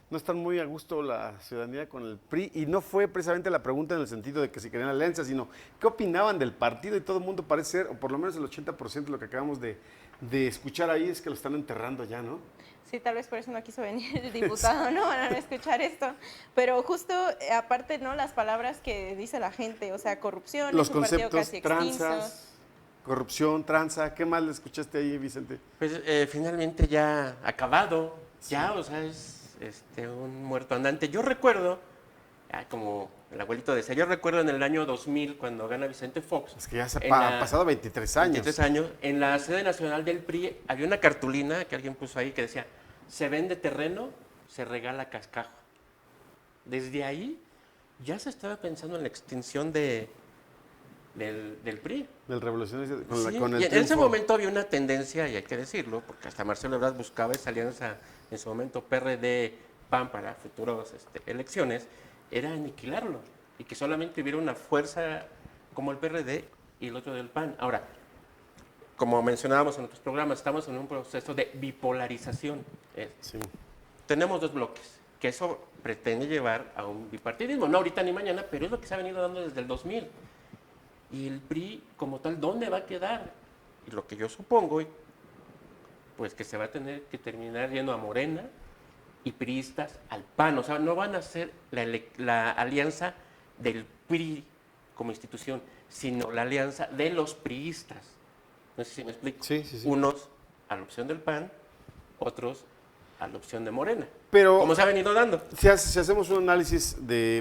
no están muy a gusto la ciudadanía con el PRI y no fue precisamente la pregunta en el sentido de que si querían alianza, sino qué opinaban del partido y todo el mundo parece ser, o por lo menos el 80% de lo que acabamos de escuchar ahí es que lo están enterrando ya, ¿no? Sí, tal vez por eso no quiso venir el diputado, ¿no? Para no escuchar esto. Pero justo, aparte, ¿no? Las palabras que dice la gente, o sea, corrupción, Los es un partido conceptos, casi extinto. tranzas, corrupción, tranza, ¿qué más le escuchaste ahí, Vicente? Pues finalmente ya acabado, ya, o sea, es un muerto andante. Yo recuerdo, como el abuelito decía, yo recuerdo en el año 2000 cuando gana Vicente Fox. Es que ya se ha pasado 23 años. 23 años. En la sede nacional del PRI había una cartulina que alguien puso ahí que decía, se vende terreno, se regala cascajo. Desde ahí ya se estaba pensando en la extinción del PRI. Del revolucionario Sí, con el y en triunfo. ese momento había una tendencia, y hay que decirlo, porque hasta Marcelo Ebrard buscaba esa alianza en su momento PRD-PAN para futuras elecciones, era aniquilarlo y que solamente hubiera una fuerza como el PRD y el otro del PAN. Ahora, como mencionábamos en otros programas, estamos en un proceso de bipolarización. Sí. Tenemos dos bloques, que eso pretende llevar a un bipartidismo, no ahorita ni mañana, pero es lo que se ha venido dando desde el 2000. Y el PRI, como tal, ¿dónde va a quedar? Y lo que yo supongo, pues que se va a tener que terminar yendo a Morena y priistas al PAN. O sea, no van a ser la alianza del PRI como institución, sino la alianza de los priistas. No sé si me explico. Sí, sí, sí. Unos a la opción del PAN, otros a la opción de Morena. Pero como se ha venido dando. Si hacemos un análisis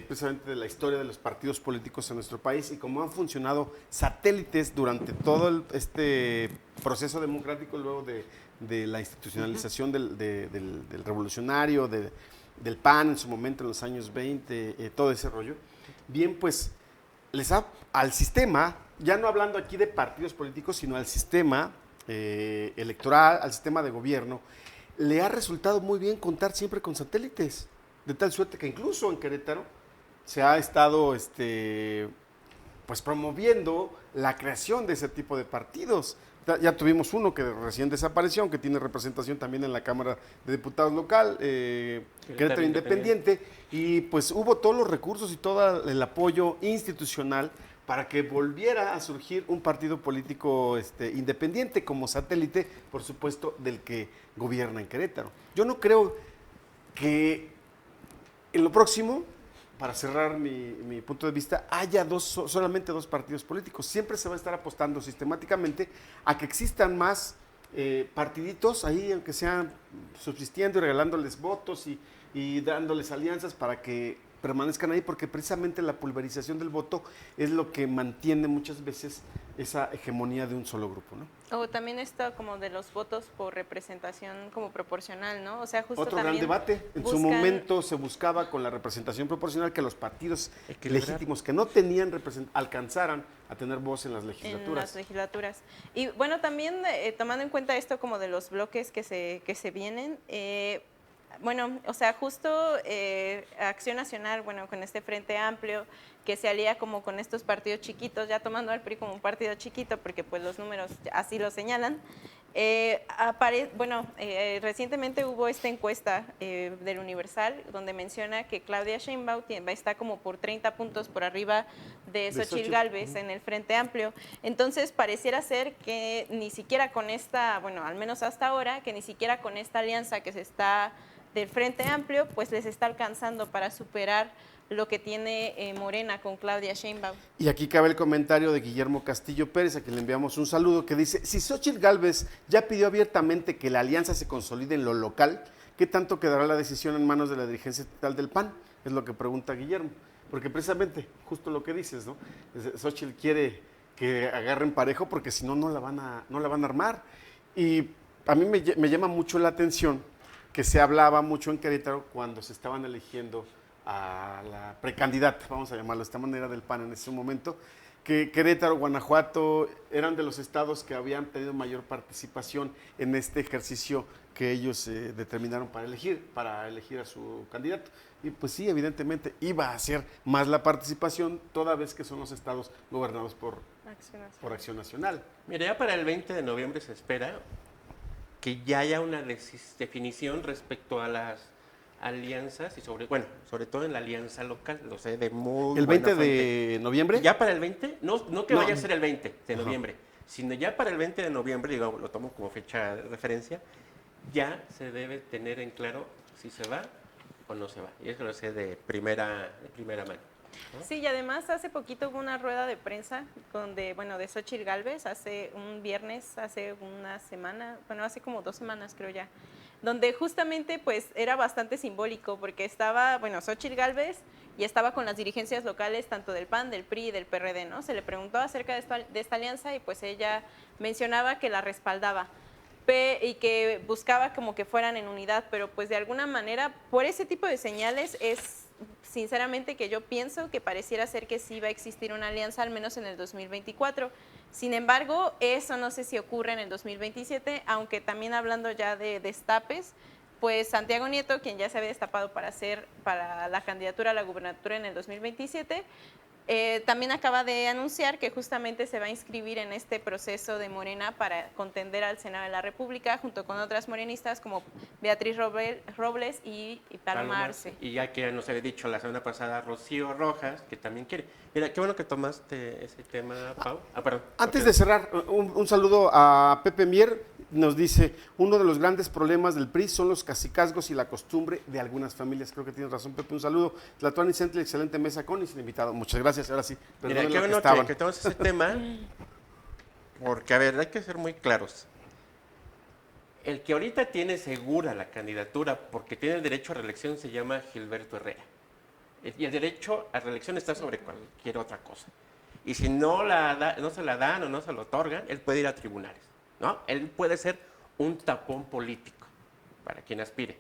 precisamente de la historia de los partidos políticos en nuestro país y cómo han funcionado satélites durante todo este proceso democrático luego de la institucionalización del revolucionario, del PAN en su momento en los años 20, todo ese rollo, bien, pues al sistema, ya no hablando aquí de partidos políticos, sino al sistema electoral, al sistema de gobierno, le ha resultado muy bien contar siempre con satélites, de tal suerte que incluso en Querétaro se ha estado pues promoviendo la creación de ese tipo de partidos. Ya tuvimos uno que recién desapareció, que tiene representación también en la Cámara de Diputados local, Querétaro Independiente, y pues hubo todos los recursos y todo el apoyo institucional para que volviera a surgir un partido político independiente como satélite, por supuesto, del que gobierna en Querétaro. Yo no creo que en lo próximo, para cerrar mi punto de vista, haya solamente dos partidos políticos. Siempre se va a estar apostando sistemáticamente a que existan más partiditos ahí, aunque sean subsistiendo y regalándoles votos y dándoles alianzas para que permanezcan ahí, porque precisamente la pulverización del voto es lo que mantiene muchas veces esa hegemonía de un solo grupo, ¿no? O también esto como de los votos por representación como proporcional, ¿no? O sea, justo Otro también gran debate. En su momento se buscaba con la representación proporcional que los partidos legítimos que no tenían alcanzaran a tener voz en las legislaturas. En las legislaturas. Y bueno, también tomando en cuenta esto como de los bloques que se vienen, bueno, o sea, justo Acción Nacional, bueno, con este Frente Amplio, que se alía como con estos partidos chiquitos, ya tomando al PRI como un partido chiquito, porque pues los números así lo señalan. Recientemente hubo esta encuesta del Universal, donde menciona que Claudia Sheinbaum está como por 30 puntos por arriba de Xóchitl Gálvez en el Frente Amplio. Entonces, pareciera ser que ni siquiera con esta, bueno, al menos hasta ahora, que ni siquiera con esta alianza que se está del Frente Amplio, pues les está alcanzando para superar lo que tiene Morena con Claudia Sheinbaum. Y aquí cabe el comentario de Guillermo Castillo Pérez, a quien le enviamos un saludo, que dice, si Xóchitl Gálvez ya pidió abiertamente que la alianza se consolide en lo local, ¿qué tanto quedará la decisión en manos de la dirigencia estatal del PAN? Es lo que pregunta Guillermo, porque precisamente, justo lo que dices, ¿no? Xóchitl quiere que agarren parejo porque si no, no la van a armar. Y a mí me llama mucho la atención que se hablaba mucho en Querétaro cuando se estaban eligiendo a la precandidata, vamos a llamarlo de esta manera, del PAN en ese momento, que Querétaro, Guanajuato eran de los estados que habían tenido mayor participación en este ejercicio que ellos determinaron para elegir a su candidato. Y pues sí, evidentemente iba a ser más la participación, toda vez que son los estados gobernados por Acción Nacional. Mira, ya para el 20 de noviembre se espera que ya haya una definición respecto a las alianzas y sobre todo en la alianza local, lo sé de muy ¿El 20 buena fuente. de noviembre? Ya para el 20, no que No. vaya a ser el 20 de Ajá. noviembre, sino ya para el 20 de noviembre, digo, lo tomo como fecha de referencia, ya se debe tener en claro si se va o no se va. Y eso lo sé de primera mano. ¿no? Sí, y además hace poquito hubo una rueda de prensa de Xóchitl Gálvez, hace un viernes, hace una semana, hace como 2 semanas creo ya, donde justamente pues era bastante simbólico porque estaba, Xóchitl Gálvez y estaba con las dirigencias locales tanto del PAN, del PRI y del PRD, ¿no? Se le preguntó acerca de esta alianza y pues ella mencionaba que la respaldaba y que buscaba como que fueran en unidad, pero pues de alguna manera por ese tipo de señales es sinceramente que yo pienso que pareciera ser que sí va a existir una alianza al menos en el 2024. Sin embargo, eso no sé si ocurre en el 2027, aunque también hablando ya de destapes, pues Santiago Nieto, quien ya se había destapado para la candidatura a la gubernatura en el 2027, también acaba de anunciar que justamente se va a inscribir en este proceso de Morena para contender al Senado de la República junto con otras morenistas como Beatriz Robles y Paloma Arce. Y ya que nos había dicho la semana pasada Rocío Rojas, que también quiere. Mira, qué bueno que tomaste ese tema, Pau. Perdón. Antes de cerrar, un saludo a Pepe Mier. Nos dice, uno de los grandes problemas del PRI son los cacicazgos y la costumbre de algunas familias. Creo que tienes razón, Pepe. Un saludo. Tlatuani Centli, excelente mesa con y sin invitado. Muchas gracias. Ahora sí. Mira, qué bueno que tomas ese tema, porque, a ver, hay que ser muy claros. El que ahorita tiene segura la candidatura porque tiene el derecho a reelección se llama Gilberto Herrera. Y el derecho a reelección está sobre cualquier otra cosa. Y si no se la dan o no se lo otorgan, él puede ir a tribunales. ¿no? Él puede ser un tapón político para quien aspire.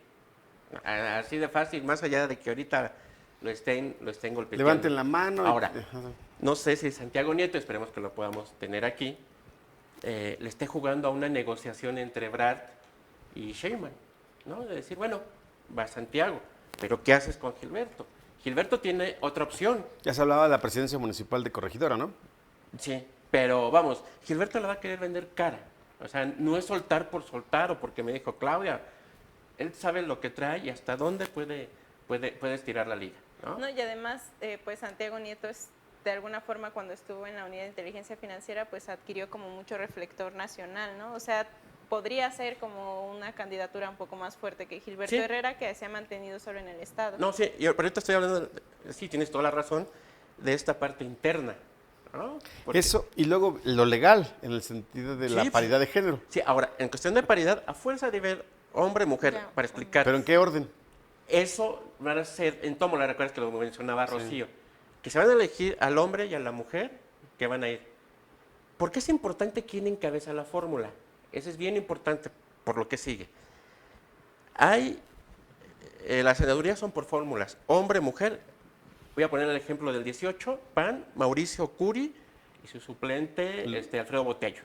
Así de fácil, más allá de que ahorita lo estén golpeando. Levanten la mano. Ahora, no sé si Santiago Nieto, esperemos que lo podamos tener aquí, le esté jugando a una negociación entre Ebrard y Sheinbaum, ¿no? De decir, bueno, va Santiago, pero ¿qué haces con Gilberto? Gilberto tiene otra opción. Ya se hablaba de la presidencia municipal de Corregidora, ¿no? Sí, pero vamos, Gilberto la va a querer vender cara. O sea, no es soltar por soltar o porque me dijo Claudia. Él sabe lo que trae y hasta dónde puede estirar la liga, ¿no? No, y además, pues Santiago Nieto es, de alguna forma, cuando estuvo en la Unidad de Inteligencia Financiera, pues adquirió como mucho reflector nacional, ¿no? O sea, podría ser como una candidatura un poco más fuerte que Gilberto Herrera, que se ha mantenido solo en el Estado. No, sí, yo ahorita estoy hablando, sí, tienes toda la razón, de esta parte interna, ¿no? Porque eso, y luego lo legal, en el sentido de la paridad de género. Sí, ahora, en cuestión de paridad, a fuerza de ver hombre, mujer, para explicar. ¿Pero en qué orden? Eso van a ser, en tómbola, recuerdas que lo mencionaba Rocío, que se van a elegir al hombre y a la mujer que van a ir. ¿Por qué es importante quién encabeza la fórmula? Eso es bien importante por lo que sigue. Las senadurías son por fórmulas, hombre, mujer. Voy a poner el ejemplo del 18, PAN, Mauricio Curi y su suplente Alfredo Botello.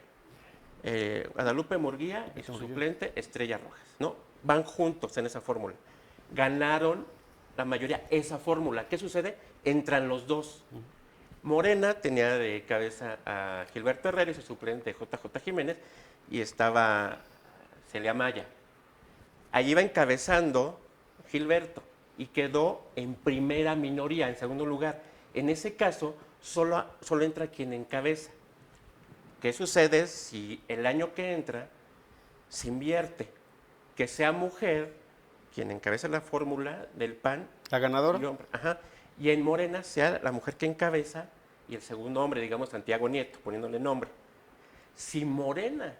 Guadalupe Murguía y su suplente Estrella Rojas, ¿no? Van juntos en esa fórmula. Ganaron la mayoría esa fórmula. ¿Qué sucede? Entran los dos. Morena tenía de cabeza a Gilberto Herrera y su suplente JJ Jiménez y estaba Celia Maya. Allí iba encabezando Gilberto y quedó en primera minoría, en segundo lugar. En ese caso, solo entra quien encabeza. ¿Qué sucede si el año que entra se invierte? Que sea mujer quien encabeza la fórmula del PAN. ¿La ganadora? Y en Morena sea la mujer que encabeza y el segundo hombre, digamos Santiago Nieto, poniéndole nombre. Si Morena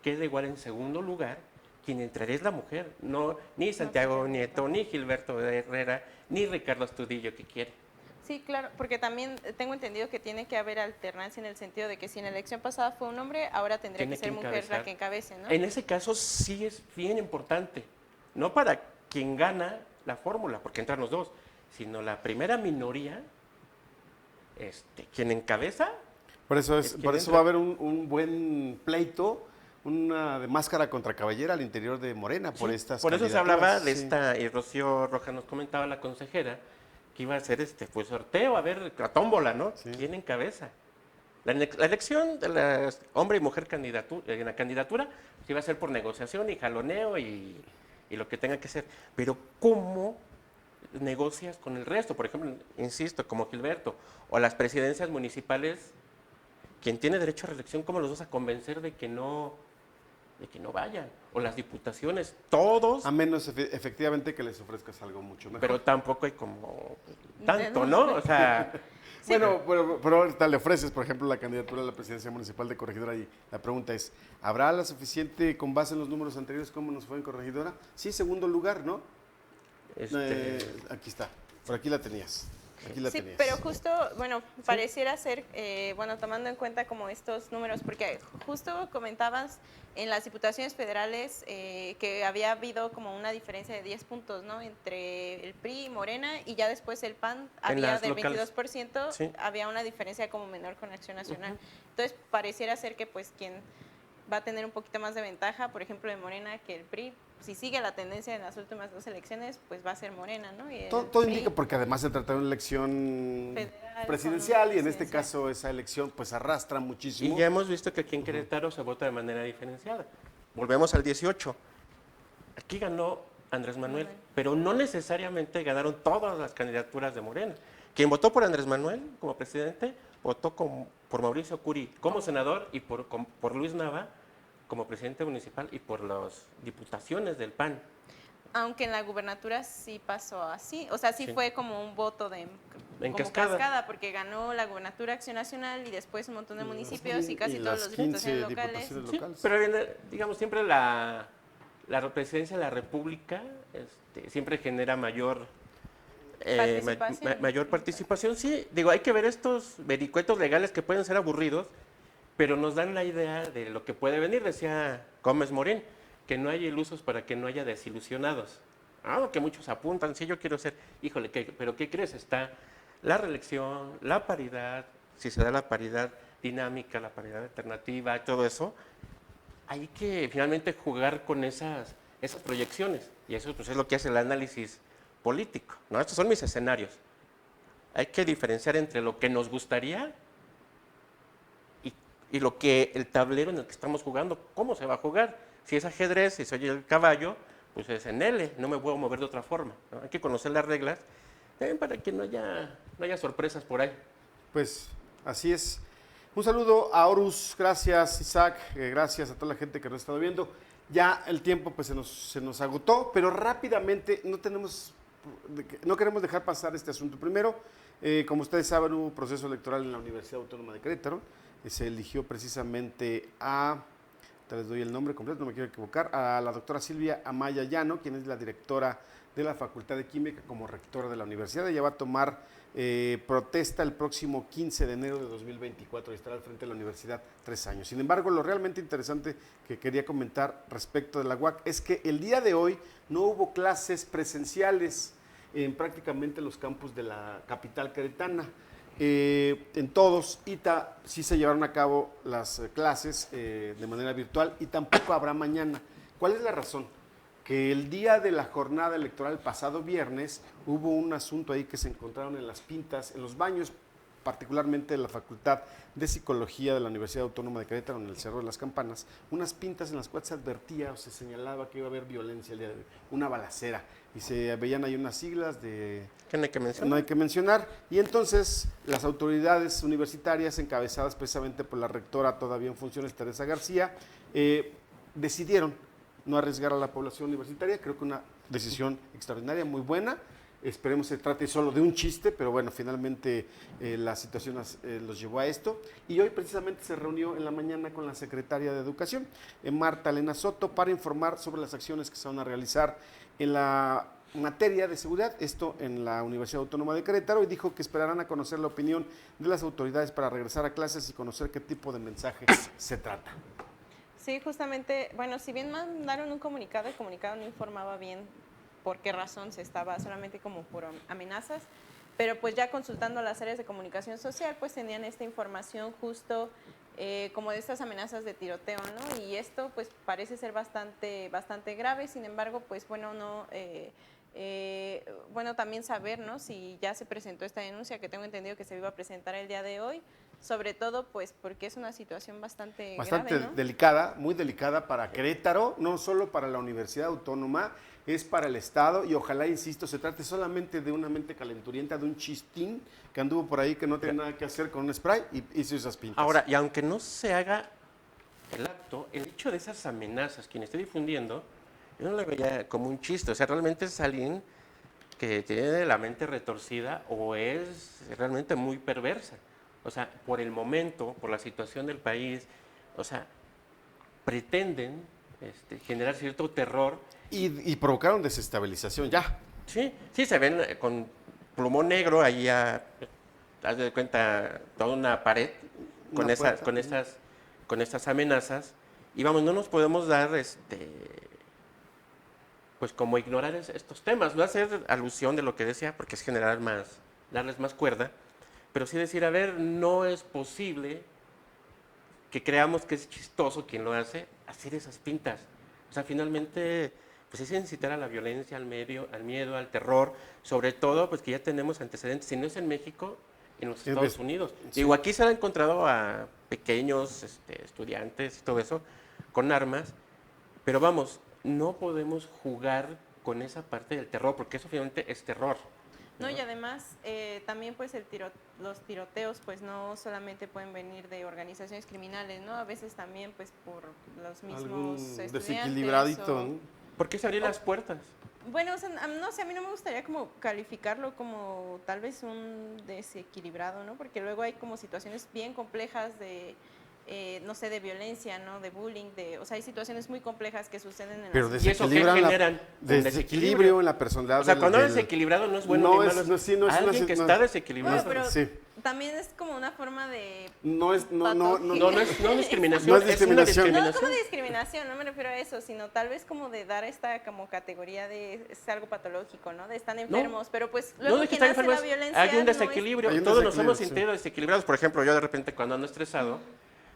queda igual en segundo lugar, quien entraría es la mujer, no ni Santiago Nieto, ni Gilberto Herrera, ni Ricardo Astudillo que quiere. Sí, claro, porque también tengo entendido que tiene que haber alternancia en el sentido de que si en la elección pasada fue un hombre, ahora tendría que ser mujer la que encabece, ¿no? En ese caso sí es bien importante, no para quien gana la fórmula, porque entran los dos, sino la primera minoría, quien encabeza. Por eso va a haber un buen pleito, una de máscara contra cabellera al interior de Morena por estas Por eso se candidaturas. hablaba de Sí. esta, y Rocío Rojas nos comentaba, la consejera, que iba a hacer pues sorteo, a ver, la tómbola, ¿no? Sí. ¿Quién encabeza? La elección de las hombre y mujer en la candidatura se iba a hacer por negociación y jaloneo y lo que tenga que ser. Pero ¿cómo negocias con el resto? Por ejemplo, insisto, como Gilberto, o las presidencias municipales, quien tiene derecho a reelección, ¿cómo los vas a convencer de que no vayan? O las diputaciones, todos, A menos efectivamente que les ofrezcas algo mucho mejor. pero tampoco hay como tanto, ¿no? O sea, Bueno, pero ahorita le ofreces, por ejemplo, la candidatura a la presidencia municipal de Corregidora y la pregunta es, ¿habrá la suficiente con base en los números anteriores como nos fue en Corregidora? Sí, segundo lugar, ¿no? Aquí está, por aquí la tenías. Aquí la Sí, tenías. pero justo, bueno, pareciera ser, bueno, tomando en cuenta como estos números, porque justo comentabas en las diputaciones federales que había habido como una diferencia de 10 puntos, ¿no? Entre el PRI y Morena, y ya después el PAN había las del locales. 22%, Sí. había una diferencia como menor con Acción Nacional. Entonces, pareciera ser que pues quien va a tener un poquito más de ventaja, por ejemplo, de Morena que el PRI, si sigue la tendencia en las últimas 2 elecciones, pues va a ser Morena, ¿no? Y el Todo PRI indica porque además se trata de una elección Federal, presidencial y en este presidencial. caso esa elección pues arrastra y muchísimo. ya hemos visto que aquí en Querétaro se vota de manera diferenciada. Volvemos al 18. Aquí ganó Andrés Manuel, pero no necesariamente ganaron todas las candidaturas de Morena. Quien votó por Andrés Manuel como presidente, votó por Mauricio Curi como senador y por Luis Nava como presidente municipal y por las diputaciones del PAN. Aunque en la gubernatura sí pasó así, o sea, sí, Sí. fue como un voto de En como cascada. porque ganó la gubernatura Acción Nacional y después un montón de municipios y casi Y todas las las 15 diputaciones locales. diputaciones Sí, locales. pero digamos, siempre la presidencia de la República siempre genera mayor Participación. mayor participación. Sí, digo, hay que ver estos vericuetos legales que pueden ser aburridos, pero nos dan la idea de lo que puede venir. Decía Gómez Morín, que no haya ilusos para que no haya desilusionados. Que muchos apuntan, sí, yo quiero ser, híjole, pero ¿qué crees? Está la reelección, la paridad, si se da la paridad dinámica, la paridad alternativa, todo eso, hay que finalmente jugar con esas proyecciones. Y eso pues, es lo que hace el análisis político, ¿no? Estos son mis escenarios. Hay que diferenciar entre lo que nos gustaría y lo que el tablero en el que estamos jugando, cómo se va a jugar. Si es ajedrez, si soy el caballo, pues es en L, no me puedo mover de otra forma, ¿no? Hay que conocer las reglas también para que no haya sorpresas por ahí. Pues así es. Un saludo a Horus, gracias Isaac, gracias a toda la gente que nos ha estado viendo. Ya el tiempo pues se nos agotó, pero rápidamente no queremos dejar pasar este asunto. Primero, como ustedes saben, hubo proceso electoral en la Universidad Autónoma de Querétaro. Se eligió precisamente les doy el nombre completo, no me quiero equivocar, a la doctora Silvia Amaya Llano, quien es la directora de la Facultad de Química como rectora de la universidad. Ella va a tomar protesta el próximo 15 de enero de 2024 y estará al frente de la universidad 3 años. Sin embargo, lo realmente interesante que quería comentar respecto de la UAC es que el día de hoy no hubo clases presenciales en prácticamente los campus de la capital queretana. En todos, sí se llevaron a cabo las clases de manera virtual y tampoco habrá mañana. ¿Cuál es la razón? Que el día de la jornada electoral pasado viernes hubo un asunto ahí que se encontraron en las pintas, en los baños, particularmente de la Facultad de Psicología de la Universidad Autónoma de Querétaro, en el Cerro de las Campanas, unas pintas en las cuales se advertía o se señalaba que iba a haber violencia el día de hoy, una balacera, y se veían ahí unas siglas de... ¿Qué no hay que mencionar? No hay que mencionar, y entonces las autoridades universitarias, encabezadas precisamente por la rectora todavía en funciones, Teresa García, decidieron no arriesgar a la población universitaria. Creo que una decisión extraordinaria, muy buena. Esperemos se trate solo de un chiste, pero bueno, finalmente la situación los llevó a esto. Y hoy precisamente se reunió en la mañana con la secretaria de Educación, Marta Elena Soto, para informar sobre las acciones que se van a realizar en la materia de seguridad, esto en la Universidad Autónoma de Querétaro, y dijo que esperarán a conocer la opinión de las autoridades para regresar a clases y conocer qué tipo de mensaje se trata. Sí, justamente, bueno, si bien mandaron un comunicado, el comunicado no informaba bien por qué razón se estaba, solamente como por amenazas, pero pues ya consultando las áreas de comunicación social, pues tenían esta información justo como de estas amenazas de tiroteo, ¿no? Y esto pues parece ser bastante grave, sin embargo, pues bueno, no... bueno, también saber, ¿no? Si ya se presentó esta denuncia, que tengo entendido que se iba a presentar el día de hoy, sobre todo pues porque es una situación bastante grave, ¿no? Delicada, muy delicada para Querétaro, no solo para la Universidad Autónoma, es para el Estado y ojalá, insisto, se trate solamente de una mente calenturienta, de un chistín que anduvo por ahí que no tiene nada que hacer con un spray y hizo esas pintas. Ahora, y aunque no se haga el acto, el hecho de esas amenazas, quien esté difundiendo, yo no lo veía como un chiste, o sea, realmente es alguien que tiene la mente retorcida o es realmente muy perversa. O sea, por el momento, por la situación del país, o sea, pretenden generar cierto terror. Y provocaron desestabilización, ya. Sí, sí, se ven con plumón negro ahí, haz de cuenta, toda una pared con estas amenazas. Y vamos, no nos podemos dar, pues como ignorar estos temas, no hacer alusión de lo que decía, porque es generar más, darles más cuerda, pero sí decir, a ver, no es posible que creamos que es chistoso quien lo hace, hacer esas pintas. O sea, finalmente, pues es incitar a la violencia, al miedo, al terror, sobre todo, pues que ya tenemos antecedentes, si no es en México, en los Estados Unidos. Sí. Digo, aquí se han encontrado a pequeños estudiantes y todo eso, con armas, pero vamos, no podemos jugar con esa parte del terror, porque eso finalmente es terror. No, y además también pues los tiroteos pues no solamente pueden venir de organizaciones criminales, ¿no? A veces también pues por los mismos Algún estudiantes. desequilibradito, ¿no? ¿Por qué se abrir las puertas? Bueno, o sea, no sé, a mí no me gustaría como calificarlo como tal vez un desequilibrado, ¿no? Porque luego hay como situaciones bien complejas de... no sé, de violencia, ¿no? De bullying, o sea, hay situaciones muy complejas que suceden en Pero la desequilibran generan? desequilibrio en la personalidad. O sea, cuando es desequilibrado no es bueno ni malo. Alguien que está desequilibrado. Bueno, pero sí. también es como una forma de... No es discriminación. No No es es una discriminación. No como discriminación, no me refiero a eso, sino tal vez como de dar esta como categoría de es algo patológico, ¿no? De están enfermos, pero pues luego no, de que quien están hace la enfermos, violencia hay un no desequilibrio. Hay un Todos nos desequilibrio, hemos sentido desequilibrados. Por ejemplo, yo de repente cuando ando estresado,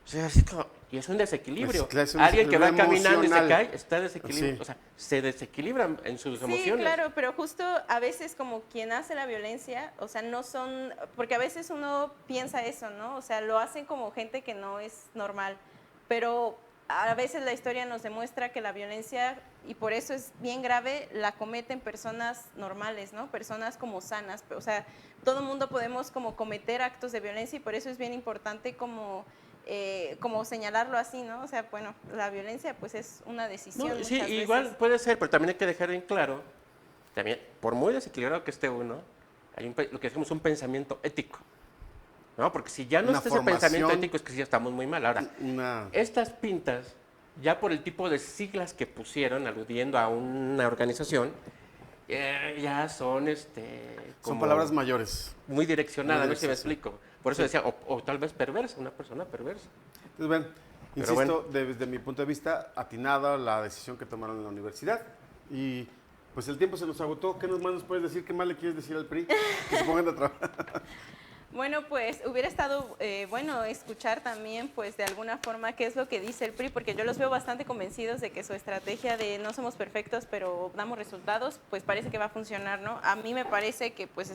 o sea, así como, y es un desequilibrio. Pues, es un Alguien que va desequilibrio caminando y se emocional. cae, está desequilibrado. Sí. O sea, se desequilibran en sus Sí, emociones. claro, pero justo a veces como quien hace la violencia, o sea, no son, porque a veces uno piensa eso, ¿no? O sea, lo hacen como gente que no es normal, pero a veces la historia nos demuestra que la violencia, y por eso es bien grave, la cometen personas normales, ¿no? Personas como sanas, o sea, todo el mundo podemos como cometer actos de violencia y por eso es bien importante como señalarlo así, ¿no? O sea, bueno, la violencia pues es una decisión. No, sí, muchas veces. igual puede ser, pero también hay que dejar bien claro, también, por muy desequilibrado que esté uno, hay lo que decimos un pensamiento ético, ¿no? Porque si ya no Una está ese pensamiento formación. ético es que sí ya estamos muy mal. Ahora, estas pintas, ya por el tipo de siglas que pusieron, aludiendo a una organización, ya son son palabras mayores. muy direccionadas, no sé si me Sí. explico. Por eso decía, o tal vez perversa, una persona perversa. Entonces, bueno, Pero insisto, bueno. desde mi punto de vista, atinada la decisión que tomaron en la universidad. Y pues el tiempo se nos agotó. ¿Qué más nos puedes decir? ¿Qué más le quieres decir al PRI? Que se pongan a trabajar. Bueno, pues hubiera estado bueno escuchar también, pues de alguna forma, qué es lo que dice el PRI, porque yo los veo bastante convencidos de que su estrategia de no somos perfectos, pero damos resultados, pues parece que va a funcionar, ¿no? A mí me parece que pues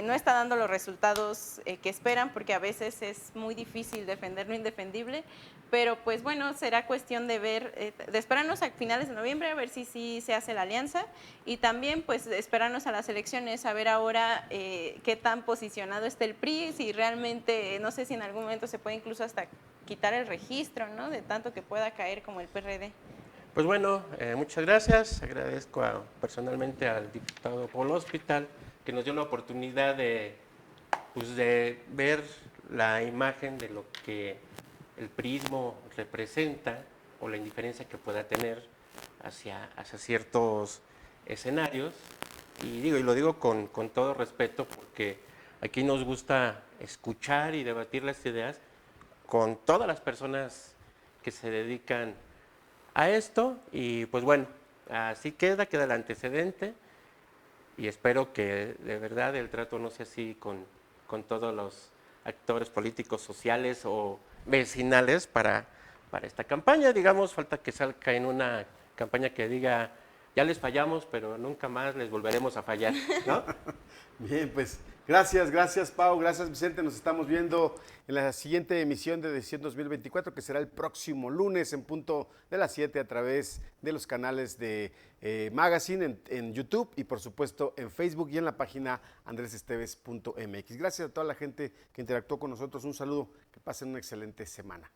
no está dando los resultados que esperan, porque a veces es muy difícil defender lo indefendible, pero pues bueno, será cuestión de ver, de esperarnos a finales de noviembre a ver si sí se hace la alianza y también pues esperarnos a las elecciones a ver ahora qué tan posicionado está el PRI, si realmente, no sé si en algún momento se puede incluso hasta quitar el registro, ¿no? De tanto que pueda caer como el PRD. Pues bueno, muchas gracias. Agradezco personalmente al diputado Paul Hospital que nos dio la oportunidad de ver la imagen de lo que el priismo representa o la indiferencia que pueda tener hacia ciertos escenarios. Y lo digo con todo respeto porque aquí nos gusta escuchar y debatir las ideas con todas las personas que se dedican a esto y pues bueno, así queda el antecedente y espero que de verdad el trato no sea así con todos los actores políticos, sociales o vecinales para esta campaña. Digamos, falta que salga en una campaña que diga, ya les fallamos, pero nunca más les volveremos a fallar, ¿no? Bien, pues gracias Pau, gracias Vicente, nos estamos viendo en la siguiente emisión de Decisión 2024, que será el próximo lunes en punto de las 7 a través de los canales de Magazine en YouTube y por supuesto en Facebook y en la página andresesteves.mx. Gracias a toda la gente que interactuó con nosotros, un saludo, que pasen una excelente semana.